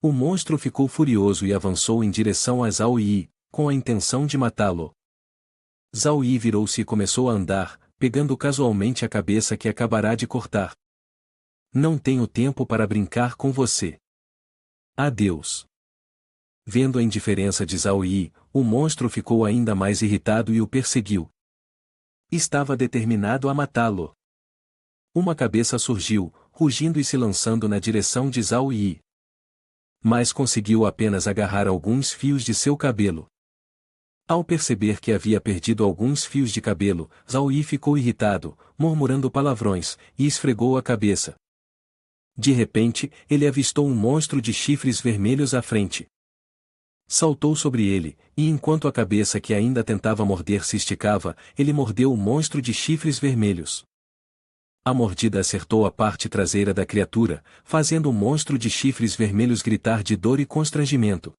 O monstro ficou furioso e avançou em direção a Zhao Yi, com a intenção de matá-lo. Zhao Yi virou-se e começou a andar, pegando casualmente a cabeça que acabará de cortar. Não tenho tempo para brincar com você. Adeus. Vendo a indiferença de Zhao Yi, o monstro ficou ainda mais irritado e o perseguiu. Estava determinado a matá-lo. Uma cabeça surgiu, rugindo e se lançando na direção de Zhao Yi. Mas conseguiu apenas agarrar alguns fios de seu cabelo. Ao perceber que havia perdido alguns fios de cabelo, Zhao Yi ficou irritado, murmurando palavrões, e esfregou a cabeça. De repente, ele avistou um monstro de chifres vermelhos à frente. Saltou sobre ele, e enquanto a cabeça que ainda tentava morder se esticava, ele mordeu o monstro de chifres vermelhos. A mordida acertou a parte traseira da criatura, fazendo o monstro de chifres vermelhos gritar de dor e constrangimento.